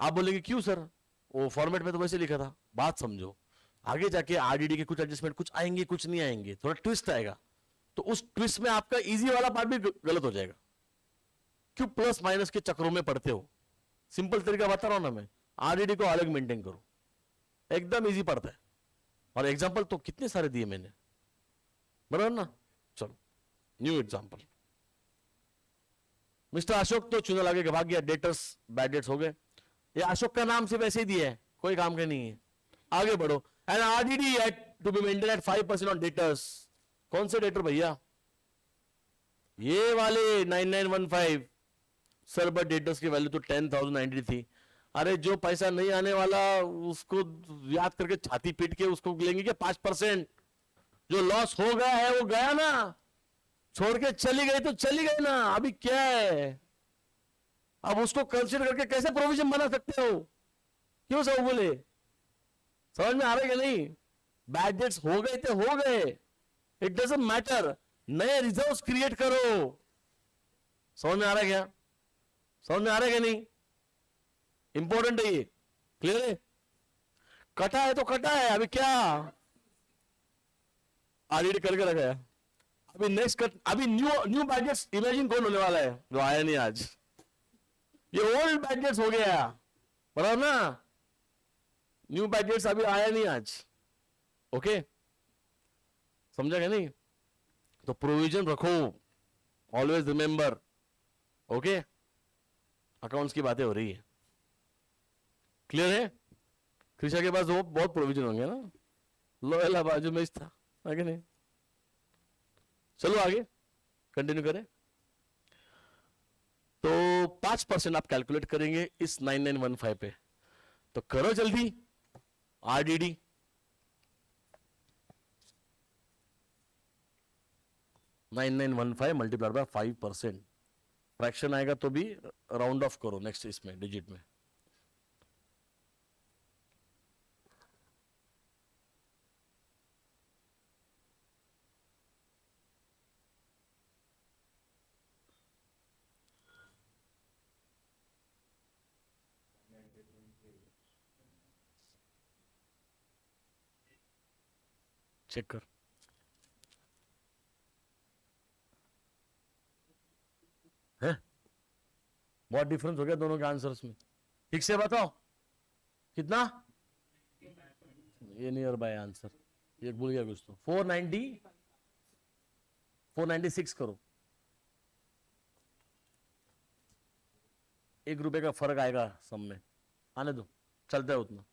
A: आप बोलेंगे क्यों सर, वो फॉर्मेट में तो वैसे लिखा था, बात समझो, आगे जाके आरडीडी के कुछ एडजस्टमेंट कुछ आएंगे कुछ नहीं आएंगे, थोड़ा ट्विस्ट आएगा, तो उस ट्विस्ट में आपका इजी वाला पार्ट भी गलत हो जाएगा, क्यों प्लस माइनस के चक्रों में पड़ते हो, सिंपल तरीका बता रहा हूं ना मैं, आरडीडी को अलग मेंटेन करो, एकदम इजी पड़ता है, और एग्जाम्पल तो कितने सारे दिए मैंने, बराबर ना। चलो न्यू एग्जाम्पल, मिस्टर अशोक तो चुना लगे भाग गया, डेटर्स बैड डेट्स हो गए, ये अशोक का नाम सिर्फ ऐसे ही दिया है, कोई काम का नहीं है, आगे बढ़ो, and RDD at to be maintain at 5% on debtors, कौन से डेटर भैया, ये वाले 9915, सर बट डेटर्स की वैल्यू तो 10,090 थी, अरे जो पैसा नहीं आने वाला उसको याद करके छाती पीट के उसको लेंगे क्या 5%, जो लॉस हो गया है वो गया ना, छोड़ के चली गई तो चली गई ना, अभी क्या है, अब उसको कंसिडर करके कैसे प्रोविजन बना सकते हो, क्यों सब बोले, समझ में आ रहा है कि नहीं, बैड डेट्स हो गए थे हो गए, इट डजंट मैटर, नए रिजर्व्स क्रिएट करो, समझ में आ रहा है क्या, समझ में आ रहा है क्या नहीं, इंपॉर्टेंट है ये, क्लियर है, कटा है तो कटा है, अभी क्या आरडीडी करके रखा है, अभी नेक्स्ट कट, अभी न्यू बैजेट्स इमेजिन कौन होने वाला है, जो आया नहीं आज, ये ओल्ड बैजेट्स हो गया, बराबर ना, न्यू बैजेट्स अभी आया नहीं आज, ओके, समझा क्या नहीं, तो प्रोविजन रखो, ऑलवेज रिमेंबर, ओके, अकाउंट्स की बातें हो रही है, क्लियर है, कृषा के पास वो बहुत प्रोविजन होंगे ना, लोहेला बाजू में था आगे नहीं, चलो आगे कंटिन्यू करें, तो 5% आप कैलकुलेट करेंगे इस 9915 पे, तो करो जल्दी, आरडीडी 9915 मल्टीप्लाइड बाय 5%, फ्रैक्शन आएगा तो भी राउंड ऑफ करो नेक्स्ट इसमें डिजिट में, चेक कर, है बहुत डिफरेंस हो गया दोनों के आंसर्स में, ठीक से बताओ कितना, ये नियर बाय आंसर, ये भूल गया कुछ तो, 496 करो, ₹1 का फर्क आएगा सब में, आने दो, चलता है उतना,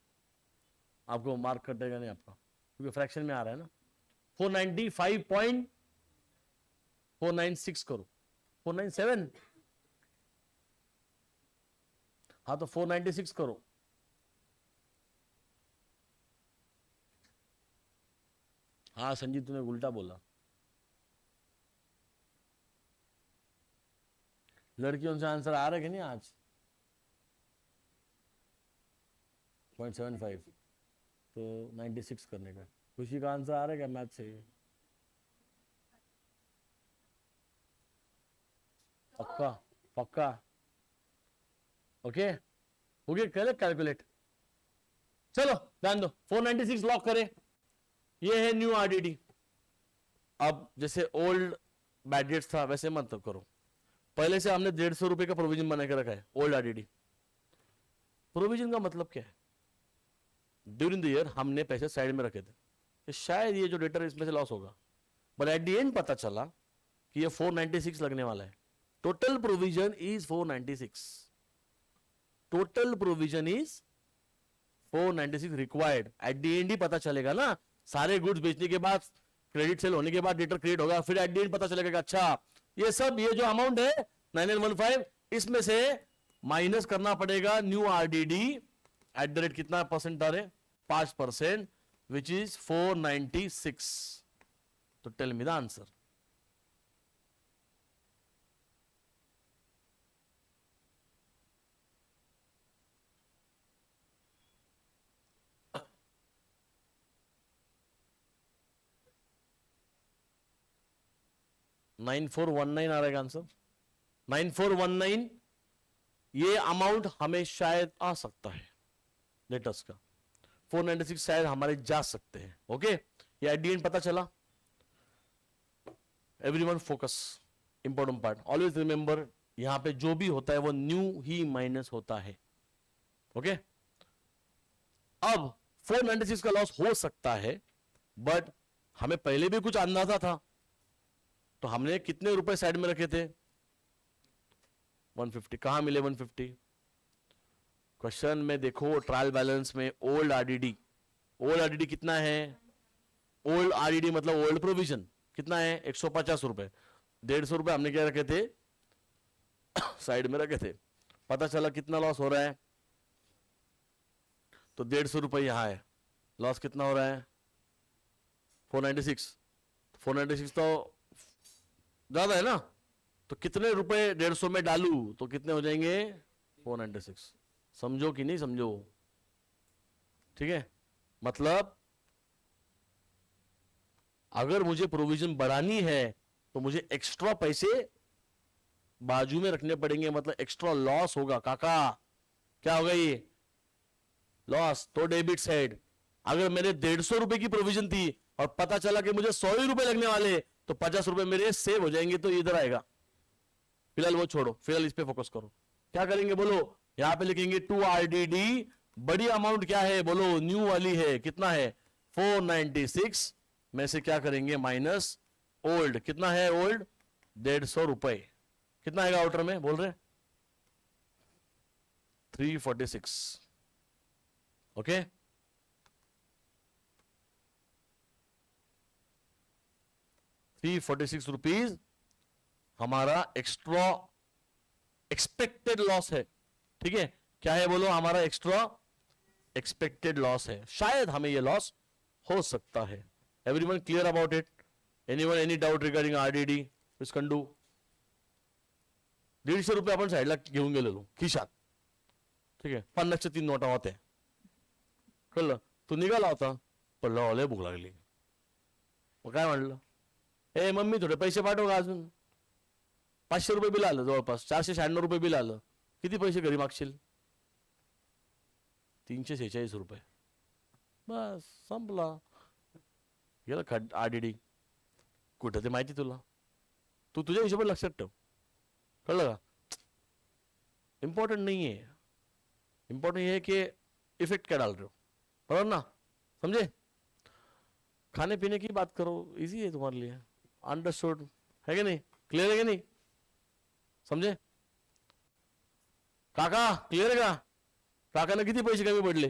A: आपको मार्क कटेगा नहीं आपका, क्योंकि फ्रैक्शन में आ रहा है ना। 495.496 करो, 497, हाँ तो 496 करो। हाँ संजीत तूने उल्टा बोला। लड़कियों से आंसर आ रहा है कि नहीं आज? 0.75 तो 96 करने का। खुशी का आंसर आ रहा है क्या मैथ से? पक्का पक्का? ओके, हो गया, कर कैलकुलेट। चलो ध्यान दो, 496 लॉक करें, ये है न्यू आरडीडी। अब जैसे ओल्ड बैड डेट्स था वैसे मत करो, पहले से हमने 150 रुपए का प्रोविजन बना के रखा है ओल्ड आरडीडी। प्रोविजन का मतलब क्या है? ड्यूरिंग द ईयर हमने पैसे साइड में रखे थे कि शायद ये जो डेटर इसमें से लॉस होगा, बट एट द एंड पता चला कि ये 496 लगने वाला है। Total provision is 496, total provision is 496 required. At the and he पता चलेगा ना, सारे गुड्स बेचने के बाद, क्रेडिट सेल होने के बाद डेटर क्रिएट होगा, फिर एट द एंड पता चलेगा कि अच्छा ये सब, ये जो अमाउंट है 9915, इसमें से माइनस करना पड़ेगा new RDD at the rate कितना परसेंट आ रहे, 5%, विच इज 496। तो टेल मी द आंसर। $9419 आ रहेगा आंसर, 9419। ये अमाउंट हमें शायद आ सकता है लेटर्स का, 496 शायद हमारे जा सकते हैं। ओके, ये एट द एंड पता चला। Everyone focus, important part, always remember, यहां पे जो भी होता है वो न्यू ही माइनस होता है। ओके, अब 496 का लॉस हो सकता है, बट हमें पहले भी कुछ अंदाजा था, तो हमने कितने रुपए साइड में रखे थे? 150। कहां मिले 150? क्वेश्चन में देखो, ट्रायल बैलेंस में ओल्ड आरडीडी, ओल्ड आरडीडी कितना है? ओल्ड आरडीडी मतलब ओल्ड प्रोविजन कितना है? 150 रुपए। 150 रुपए हमने क्या रखे थे? साइड में रखे थे। पता चला कितना लॉस हो रहा है, तो 150 रुपए यहां है, लॉस कितना हो रहा है? 496। 496 तो ज्यादा है ना, तो कितने रुपए 150 में डालू तो कितने हो जाएंगे? 496। समझो कि नहीं समझो? ठीक है, मतलब अगर मुझे प्रोविजन बढ़ानी है तो मुझे एक्स्ट्रा पैसे बाजू में रखने पड़ेंगे, मतलब एक्स्ट्रा लॉस होगा। काका क्या होगा? ये लॉस तो डेबिट साइड। अगर मेरे 150 रुपए की प्रोविजन थी और पता चला कि मुझे 100 ही रुपए लगने वाले, तो 50 रुपए मेरे सेव हो जाएंगे, तो इधर आएगा। फिलहाल वो छोड़ो, फिलहाल इस पे फोकस करो। क्या करेंगे बोलो? यहां पे लिखेंगे 2 आरडीडी, बड़ी अमाउंट क्या है बोलो? न्यू वाली है, कितना है? 496 में से क्या करेंगे? माइनस ओल्ड, कितना है ओल्ड? 150 रुपए। कितना आएगा आउटर में बोल रहे? 346। ओके, ₹346 हमारा एक्स्ट्रा एक्सपेक्टेड लॉस है। ठीक है, क्या है बोलो? हमारा एक्स्ट्रा एक्सपेक्टेड लॉस है, शायद हमें यह लॉस हो सकता है। Everyone clear about it? Anyone any doubt regarding RDD? Please can do. 150 रुपये आपण साईडला घेऊन गेलेलो खिशात, ठीक आहे, 50च्या 3 नोटा होत्या, कळलं? तू निघाला होता, पडलं लय भूक लागली, मग काय म्हणलं? ए मम्मी थोडे पैसे पाठव का अजून? 500 रुपये बिल आलं, जवळपास 496 रुपये बिल आलं. किती पैसे घरी मागशील? 346 रुपये. बस संपला. गेला खड आडीडी. कुठं ते माहिती तुला? तू तुझ्या हिशोबाने लक्षात ठेव, कळलं का? इंपॉर्टेंट नहीं है, इंपॉर्टेंट ये है कि इफेक्ट क्या डाल रहे हो, बराबर ना? समझे? खाने पीने की बात करो, इजी है तुम्हारे लिए, अंडरस्टूड है कि नहीं? क्लियर है कि नहीं? समझे? काका क्लियर है का? काकाने किती पैसे कमी पडले?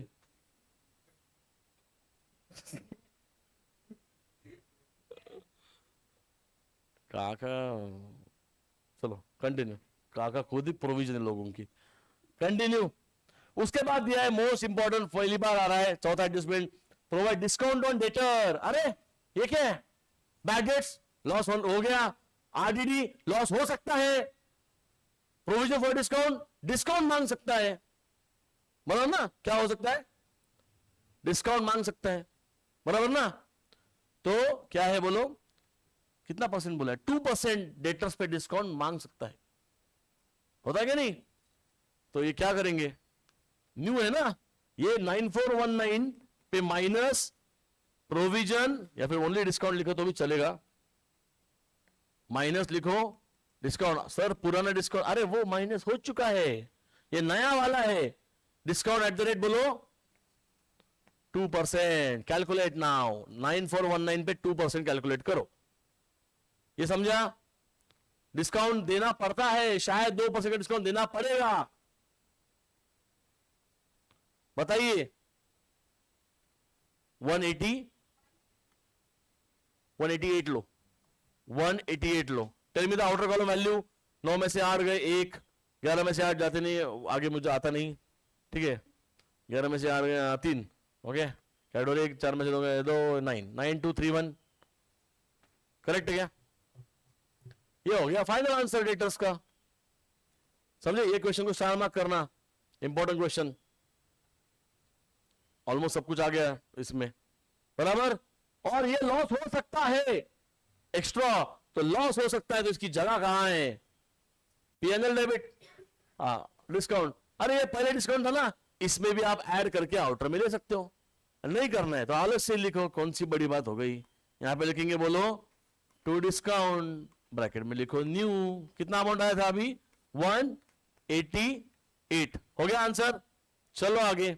A: काका, चलो कंटिन्यू। काका खुद ही प्रोविजन है लोगों की। कंटिन्यू। उसके बाद दिया है मोस्ट इंपॉर्टेंट, पहली बार आ रहा है चौथा adjustment, provide discount on debtor. अरे ये क्या है? बैड डेट्स लॉस हो गया, आरडीडी लॉस हो सकता है, प्रोविजन फॉर डिस्काउंट, डिस्काउंट मांग सकता है, बराबर ना? क्या हो सकता है? डिस्काउंट मांग सकता है, बराबर ना? तो क्या है बोलो, कितना परसेंट बोला है? 2% डेटर्स पे डिस्काउंट मांग सकता है, होता है क्या नहीं? तो ये क्या करेंगे? न्यू है ना ये, 9419 पे माइनस प्रोविजन या फिर ओनली डिस्काउंट लिखो तो भी चलेगा, माइनस लिखो डिस्काउंट। सर पुराना डिस्काउंट, अरे वो माइनस हो चुका है, ये नया वाला है। डिस्काउंट एट द रेट बोलो 2%, कैलकुलेट नाउ। 9419 पे 2% कैलकुलेट करो, ये समझा? डिस्काउंट देना पड़ता है, शायद 2% का डिस्काउंट देना पड़ेगा, बताइए। 188 लो, 188 लो। Tell me the outer column value. 9 में से 8 गए 1, 11 में से 8 जाते नहीं, आगे मुझे आता नहीं, ठीक है। 11 में से 8 गए 3, ओके। कैडोर 1, 4 में से 2 गए 2, 9, 9231 करेक्ट है क्या? ये हो गया फाइनल आंसर डेटर्स का, समझे? ये क्वेश्चन को स्टार मार्क करना, इंपॉर्टेंट क्वेश्चन। ऑलमोस्ट सब कुछ आ गया इसमें, बराबर। और ये लॉस हो सकता है एक्स्ट्रा, तो लॉस हो सकता है, तो इसकी जगह कहां है? PNL debit, discount. अरे ये पहले डिस्काउंट था ना, इसमें भी आप ऐड करके आउटर में ले सकते हो, नहीं करना है तो अलग से लिखो, कौन सी बड़ी बात हो गई। यहां पे लिखेंगे बोलो टू डिस्काउंट, ब्रैकेट में लिखो न्यू। कितना अमाउंट आया था अभी? 188 हो गया आंसर। चलो आगे,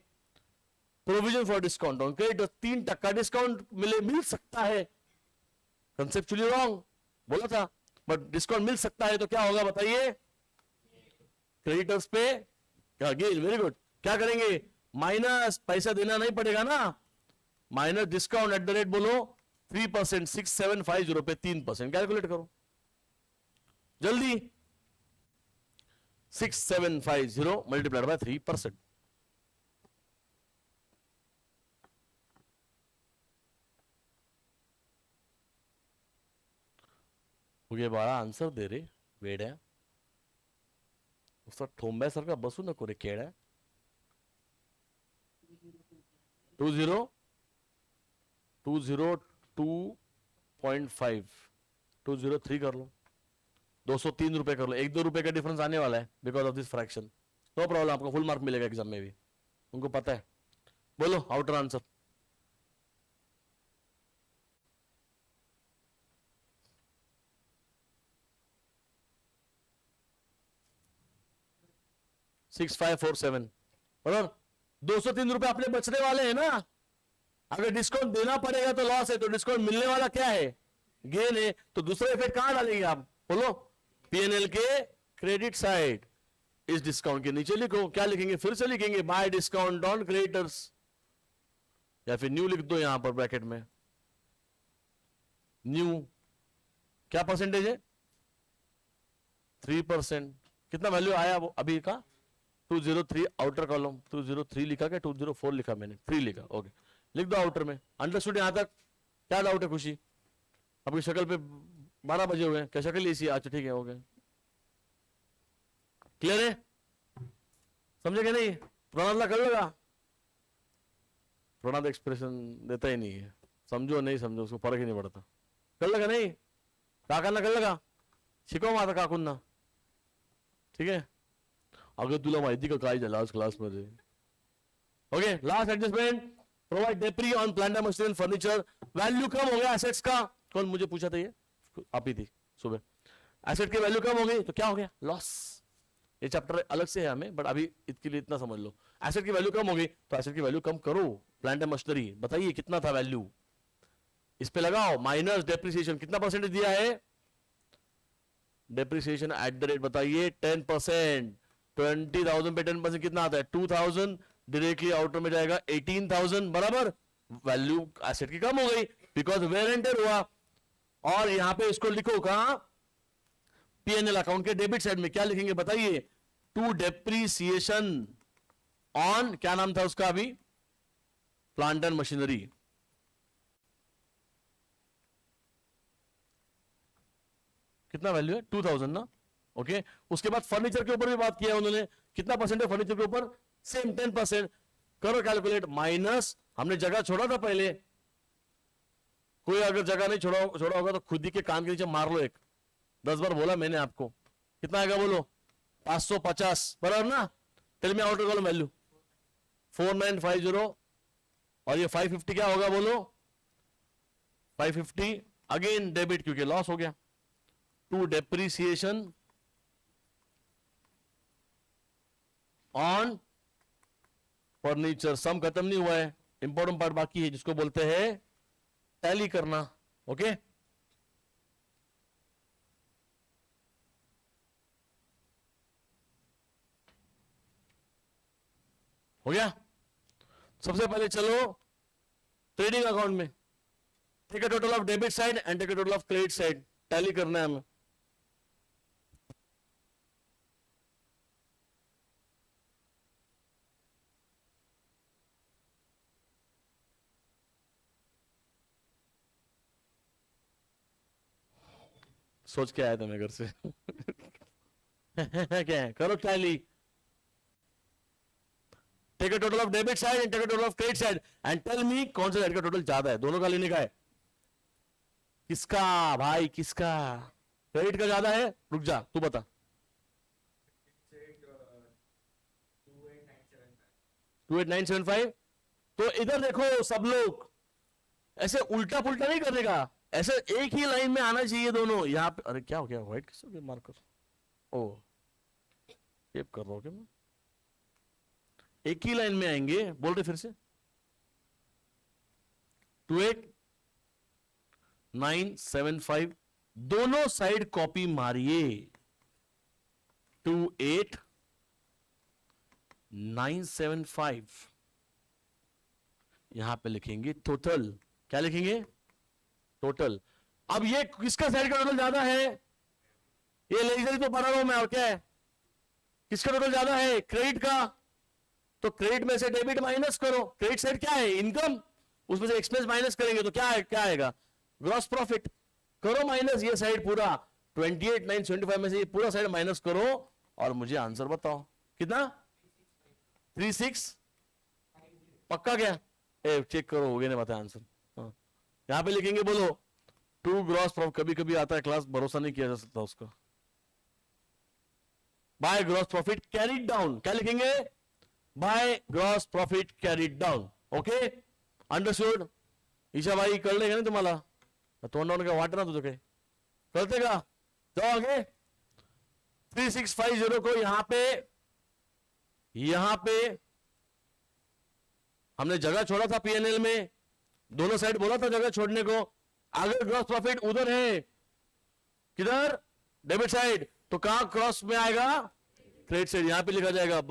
A: provision for discount on credit, 3% discount मिल सकता है, कंसेप्चुअली रॉन्ग बोला था, बट डिस्काउंट मिल सकता है, तो क्या होगा बताइए? क्रेडिटर्स पे क्या गेन, वेरी गुड। क्या करेंगे? माइनस, पैसा देना नहीं पड़ेगा ना, minus discount at the rate बोलो 3%, 6750 पे 3% कैलकुलेट करो जल्दी। 6750 मल्टीप्लाइड बाय 3%, मुझे बड़ा आंसर दे रे वेड्या, उसका ठोंब्यासारखा बसू नको रे केड्या। 202.5 203 कर लो, 203 रुपए कर लो, 1-2 रुपए का डिफरेंस आने वाला है because of this fraction. No problem, आपको फुल मार्क मिलेगा एग्जाम में भी, उनको पता है। बोलो आउटर आंसर। सिक्स 547 बराबर। 203 रुपए अपने बचने वाले हैं ना, अगर डिस्काउंट देना पड़ेगा तो लॉस है, तो डिस्काउंट मिलने वाला क्या है? गेन है। तो दूसरा इफेक्ट कहां डालेंगे आप बोलो? पीएनएल के क्रेडिट साइड। इस डिस्काउंट के नीचे लिखो, क्या लिखेंगे? फिर से लिखेंगे बाय डिस्काउंट ऑन क्रेडिटर्स, या फिर न्यू लिख दो यहां पर ब्रैकेट में न्यू। क्या परसेंटेज है? 3%। कितना वैल्यू आया वो अभी का? 203 आउटर कॉलम, 203 लिखा क्या 204 लिखा मैंने? 3 लिखा, ओके लिख दो आउटर में। अंडरस्टूड यहां तक? क्या डाउट है खुशी? आपकी शक्ल पे 12 बजे हुए, क्या शक्ल ऐसी? अच्छा ठीक है, ओके क्लियर है, समझे क्या नहीं? प्रणव कर लेगा, प्रणव एक्सप्रेशन देता ही नहीं है, समझो नहीं समझो उसको फर्क ही नहीं पड़ता। कर लेगा नहीं? काकांना कर लेगा, शिकव माझा काकूंना, ठीक है? अगं तुला माहिती का काय झालं आज क्लास मध्ये? Okay last adjustment, provide depre on plant and machinery furniture. Value कम हो गया एसेट्स का, कौन मुझे पूछा था ये? आप ही थी सुबह। एसेट की वैल्यू कम हो गई तो क्या हो गया? लॉस। ये चैप्टर अलग से है हमें, बट अभी इसके लिए इतना समझ लो। एसेट की वैल्यू कम हो गई तो एसेट की वैल्यू कम करो, प्लांट एंड मशीनरी बताइए कितना था वैल्यू, इस पे लगाओ माइनस डेप्रिसिएशन। कितना परसेंटेज दिया है डेप्रिसिएशन एट द रेट? बताइए 10%। 20,000 पे 10% कितना आता है? 2,000। डायरेक्टली आउटर में जाएगा 18,000 बराबर। वैल्यू एसेट की कम हो गई बिकॉज वेयर एंड टेयर हुआ। और यहां पे इसको लिखो कहां, पीएनएल अकाउंट के डेबिट साइड में क्या लिखेंगे बताइए, टू डेप्रीसिएशन ऑन, क्या नाम था उसका अभी, प्लांट एंड मशीनरी। कितना वैल्यू है 2000 ना, ओके। उसके बाद फर्नीचर के ऊपर भी बात किया उन्होंने, कितना परसेंट है फर्नीचर के ऊपर, सेम 10%। करो कैलकुलेट, माइनस हमने जगह छोड़ा था पहले, कोई अगर जगह नहीं छोड़ा होगा तो खुद ही के कान के नीचे मार लो एक, 10 बार बोला मैंने आपको। कितना आएगा बोलो, 550 बराबर ना। Tell me outer column value 4950, और ये 550 क्या होगा बोलो, 550 अगेन डेबिट क्योंकि लॉस हो गया, टू डेप्रीसिएशन ऑन फर्नीचर। सम खत्म नहीं हुआ है, इंपॉर्टेंट पार्ट बाकी है जिसको बोलते हैं टैली करना, ओके। हो गया। सबसे पहले चलो ट्रेडिंग अकाउंट में, take a total of debit side and take a total of credit side, tally करना है हमें। सोच के आया था मैं घर से क्या है, करो tally. Take a total of debit side and take a total of credit side and tell me कौन सा साइड का टोटल ज्यादा है, दोनों का लेने का है। किसका भाई, किसका क्रेडिट का ज्यादा है, रुक जा तू बता। 28975। तो इधर देखो सब लोग, ऐसे उल्टा पुल्टा नहीं करने का, ऐसे एक ही लाइन में आना चाहिए दोनों। यहाँ पे अरे क्या हो गया, व्हाइट किस हो गया मार्कर, ओ टेप कर रहा हूं क्या मैं, एक ही लाइन में आएंगे, बोल रहे फिर से, 28975 दोनों साइड कॉपी मारिए, 28975 यहां पे लिखेंगे टोटल, क्या लिखेंगे टोटल। अब ये किसका साइड का टोटल ज्यादा है, ये लेजर तो बना रहा हूं मैं, और क्या है, किसका टोटल ज्यादा है, क्रेडिट का। तो क्रेडिट में से डेबिट माइनस करो, क्रेडिट साइड क्या है इनकम, उसमें से एक्सपेंस माइनस करेंगे तो क्या है, क्या आएगा ग्रॉस प्रॉफिट। करो माइनस ये साइड पूरा, 28975 में से ये पूरा साइड माइनस करो और मुझे आंसर बताओ कितना, 36 पक्का क्या, ए चेक करो हो गया, नहीं बताया आंसर। हाँ यहां पे लिखेंगे बोलो, टू ग्रॉस प्रॉफिट, कभी कभी आता है क्लास, भरोसा नहीं किया जा सकता उसका। By gross profit carried down, क्या लिखेंगे, by gross profit carried down, okay understood. Isha भाई कळले का नाही तुम्हाला, तोंडावर काय वाटत ना तुझं काही, कळते का, जाओ आगे। 3650 को यहां पे हमने जगह छोड़ा था पीएनएल में, दोनों साइड बोला था जगह छोड़ने को। अगर ग्रॉस प्रॉफिट उधर है, किधर डेबिट साइड, तो कहां क्रॉस में आएगा, क्रेडिट साइड, यहां पे लिखा जाएगा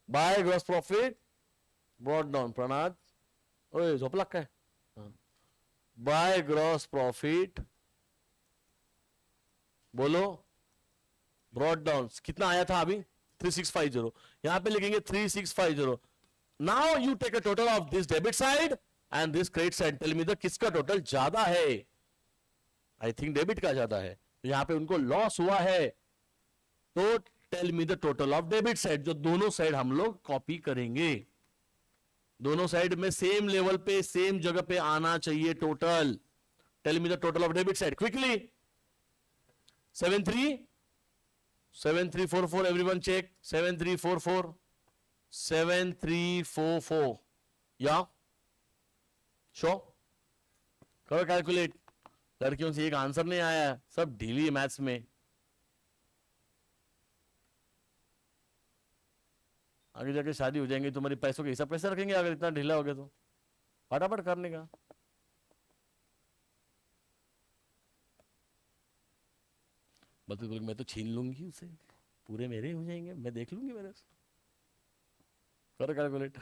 A: by gross profit brought down, Pranad ओए झोपला काय, बाय ग्रॉस प्रॉफिट बोलो ब्रॉट डाउन, कितना आया था अभी 3650, यहां पे लिखेंगे 3650। Now you take a total of this debit side and this credit side, tell me the किसका टोटल ज्यादा है। आई थिंक डेबिट का ज्यादा है, यहां पे उनको लॉस हुआ है, तो tell me the total of debit side, जो दोनों साइड हम लोग कॉपी करेंगे, दोनों साइड में सेम लेवल पे सेम जगह पे आना चाहिए total. Tell me the total of debit side quickly, 7344, everyone check, 7344, 7344, या शो करो कैलकुलेट। लड़कियों से एक आंसर नहीं आया, सब ढीली है मैथ्स में। आगे जाके शादी हो जाएंगी तुम्हारी, पैसों के हिसाब कैसे रखेंगे अगर इतना ढीला हो गया तो, फटाफट करने का। बल्कि मैं तो छीन लूंगी उसे, पूरे मेरे हो जाएंगे, मैं देख लूंगी मेरे से। कर कैलकुलेट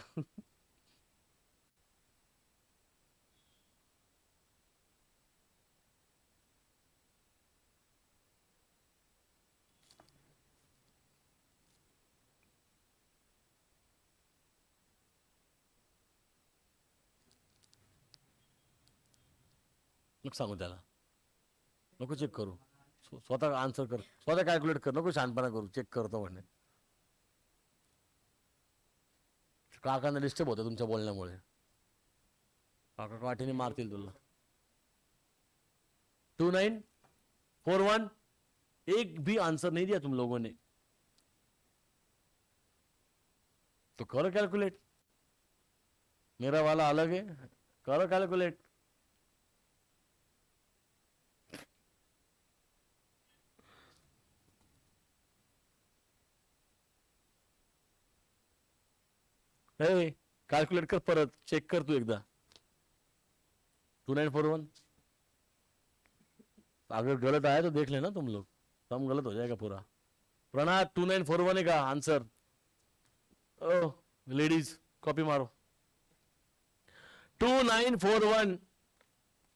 A: नको सांगू त्याला, नको चेक करू, स्वतः आन्सर कर, स्वतः कॅल्क्युलेट कर, नको शहाणपणा करू, चेक करतो म्हणे. काकांना डिस्टर्ब होतं तुमच्या बोलण्यामुळे, काका काठीने मारतील तुला. 2941, एक भी आंसर नहीं दिया तुम लोगों ने, तो करो कैलकुलेट. मेरा वाला अलग है, करो कैलकुलेट. कैलकुलेट कर, परत चेक कर तू एकदा. 2941, अगर गलत आया तो देख लेना तुम लोग, सम गलत हो जाएगा पूरा. प्रणाम, 2941 का आंसर. ओ लेडीज कॉपी मारो. 2941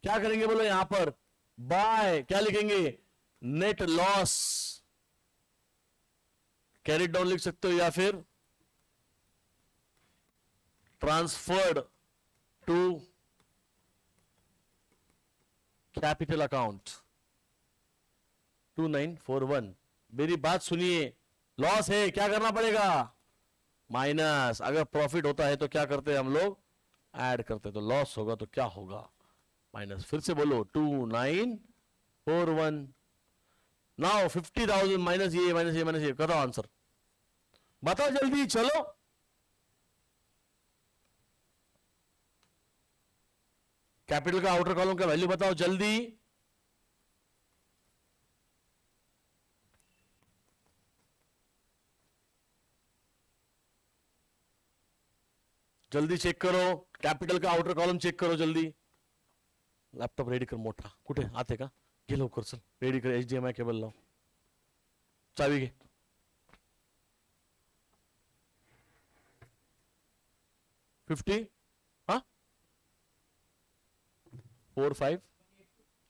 A: क्या करेंगे बोलो यहां पर, बाय क्या लिखेंगे, नेट लॉस. कैरी डाउन लिख सकते हो या फिर ट्रांसफर्ड टू कैपिटल अकाउंट. 2941, मेरी बात सुनिए, लॉस है क्या करना पड़ेगा, माइनस. अगर प्रॉफिट होता है तो क्या करते हैं हम लोग, ऐड करते. तो लॉस होगा तो क्या होगा, माइनस. फिर से बोलो 2941. नाउ 50,000 माइनस ये माइनस ये माइनस ये, बताओ आंसर, बताओ जल्दी, चलो. कैपिटल का आउटर कॉलम का वैल्यू बताओ जल्दी. जल्दी चेक करो, कैपिटल का आउटर कॉलम चेक करो जल्दी. लॅपटॉप रेडी कर मोठा, कुठे आते का, घे लवकर, चल रेडी कर, HDMI केबल लाव, चावी घे. फिफ्टी, हा 45,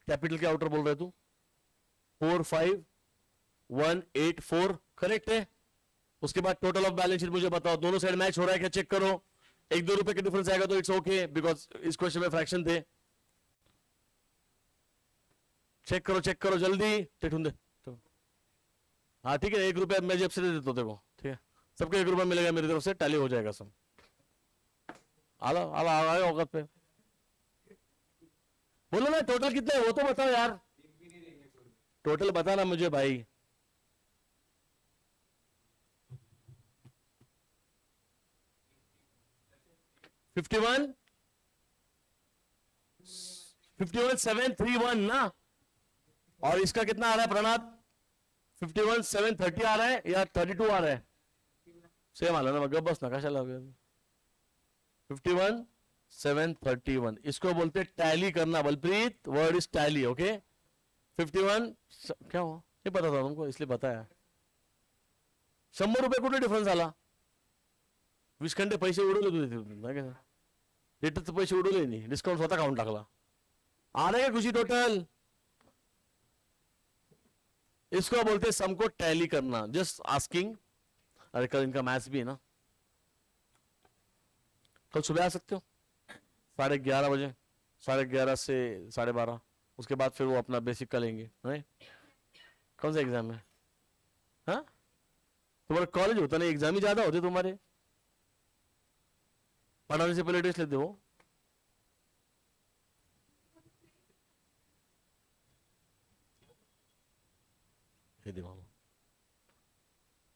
A: कैपिटल के आउटर बोल रहे तू, 45184 करेक्ट है. उसके बाद टोटल ऑफ बैलेंस शीट मुझे बताओ, दोनों साइड मैच हो रहा है क्या, चेक करो. 1-2 रुपए के डिफरेंस आएगा तो इट्स ओके, बिकॉज इस क्वेश्चन में फ्रैक्शन थे. चेक करो जल्दी, ठेठून दे तो. हाँ ठीक है, 1 रुपया मैं जेब से दे देता हूँ देखो, ठीक है, सबको 1 रुपया मिलेगा मेरी तरफ से, टैली हो जाएगा सब. आला आला आया औकात पे, बोलो ना टोटल कितना है वो तो बताओ यार, टोटल बताना मुझे भाई. फिफ्टी वन 51,731 ना, और इसका कितना आ रहा है प्रणाद, 51,730 आ रहा है या 32 आ रहा है, सेम आला ना, मग बस ना कशाला. 51,731, इसको बोलते टैली करना. Balpreet, word is tally, okay. 51 क्या हो, नहीं पता था तुमको इसलिए बताया. 100 रुपये कुठे डिफरन्स आला, 20 घंटे पैसे उडवले तुझे, लिटरचे पैसे उडवले नाही, डिस्काउंट स्वतः खाऊन टाकला. आ रहे हैं खुशी टोटल, इसको बोलते हैं सम को टैली करना. Just asking. अरे कल इनका मैथ्स भी है ना, कल सुबह आ सकते हो 11:30 बजे, 11:30 से 12:30, उसके बाद फिर वो अपना बेसिक का लेंगे. नहीं कौन सा एग्जाम है, हाँ तुम्हारा कॉलेज होता नहीं, एग्जाम ही ज्यादा होते तुम्हारे, पढ़ाने से पहले टेस्ट लेते हो.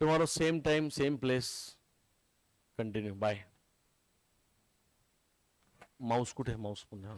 A: tomorrow same time same place, continue. Bye. Mouse कुठे, माउस पुन्हा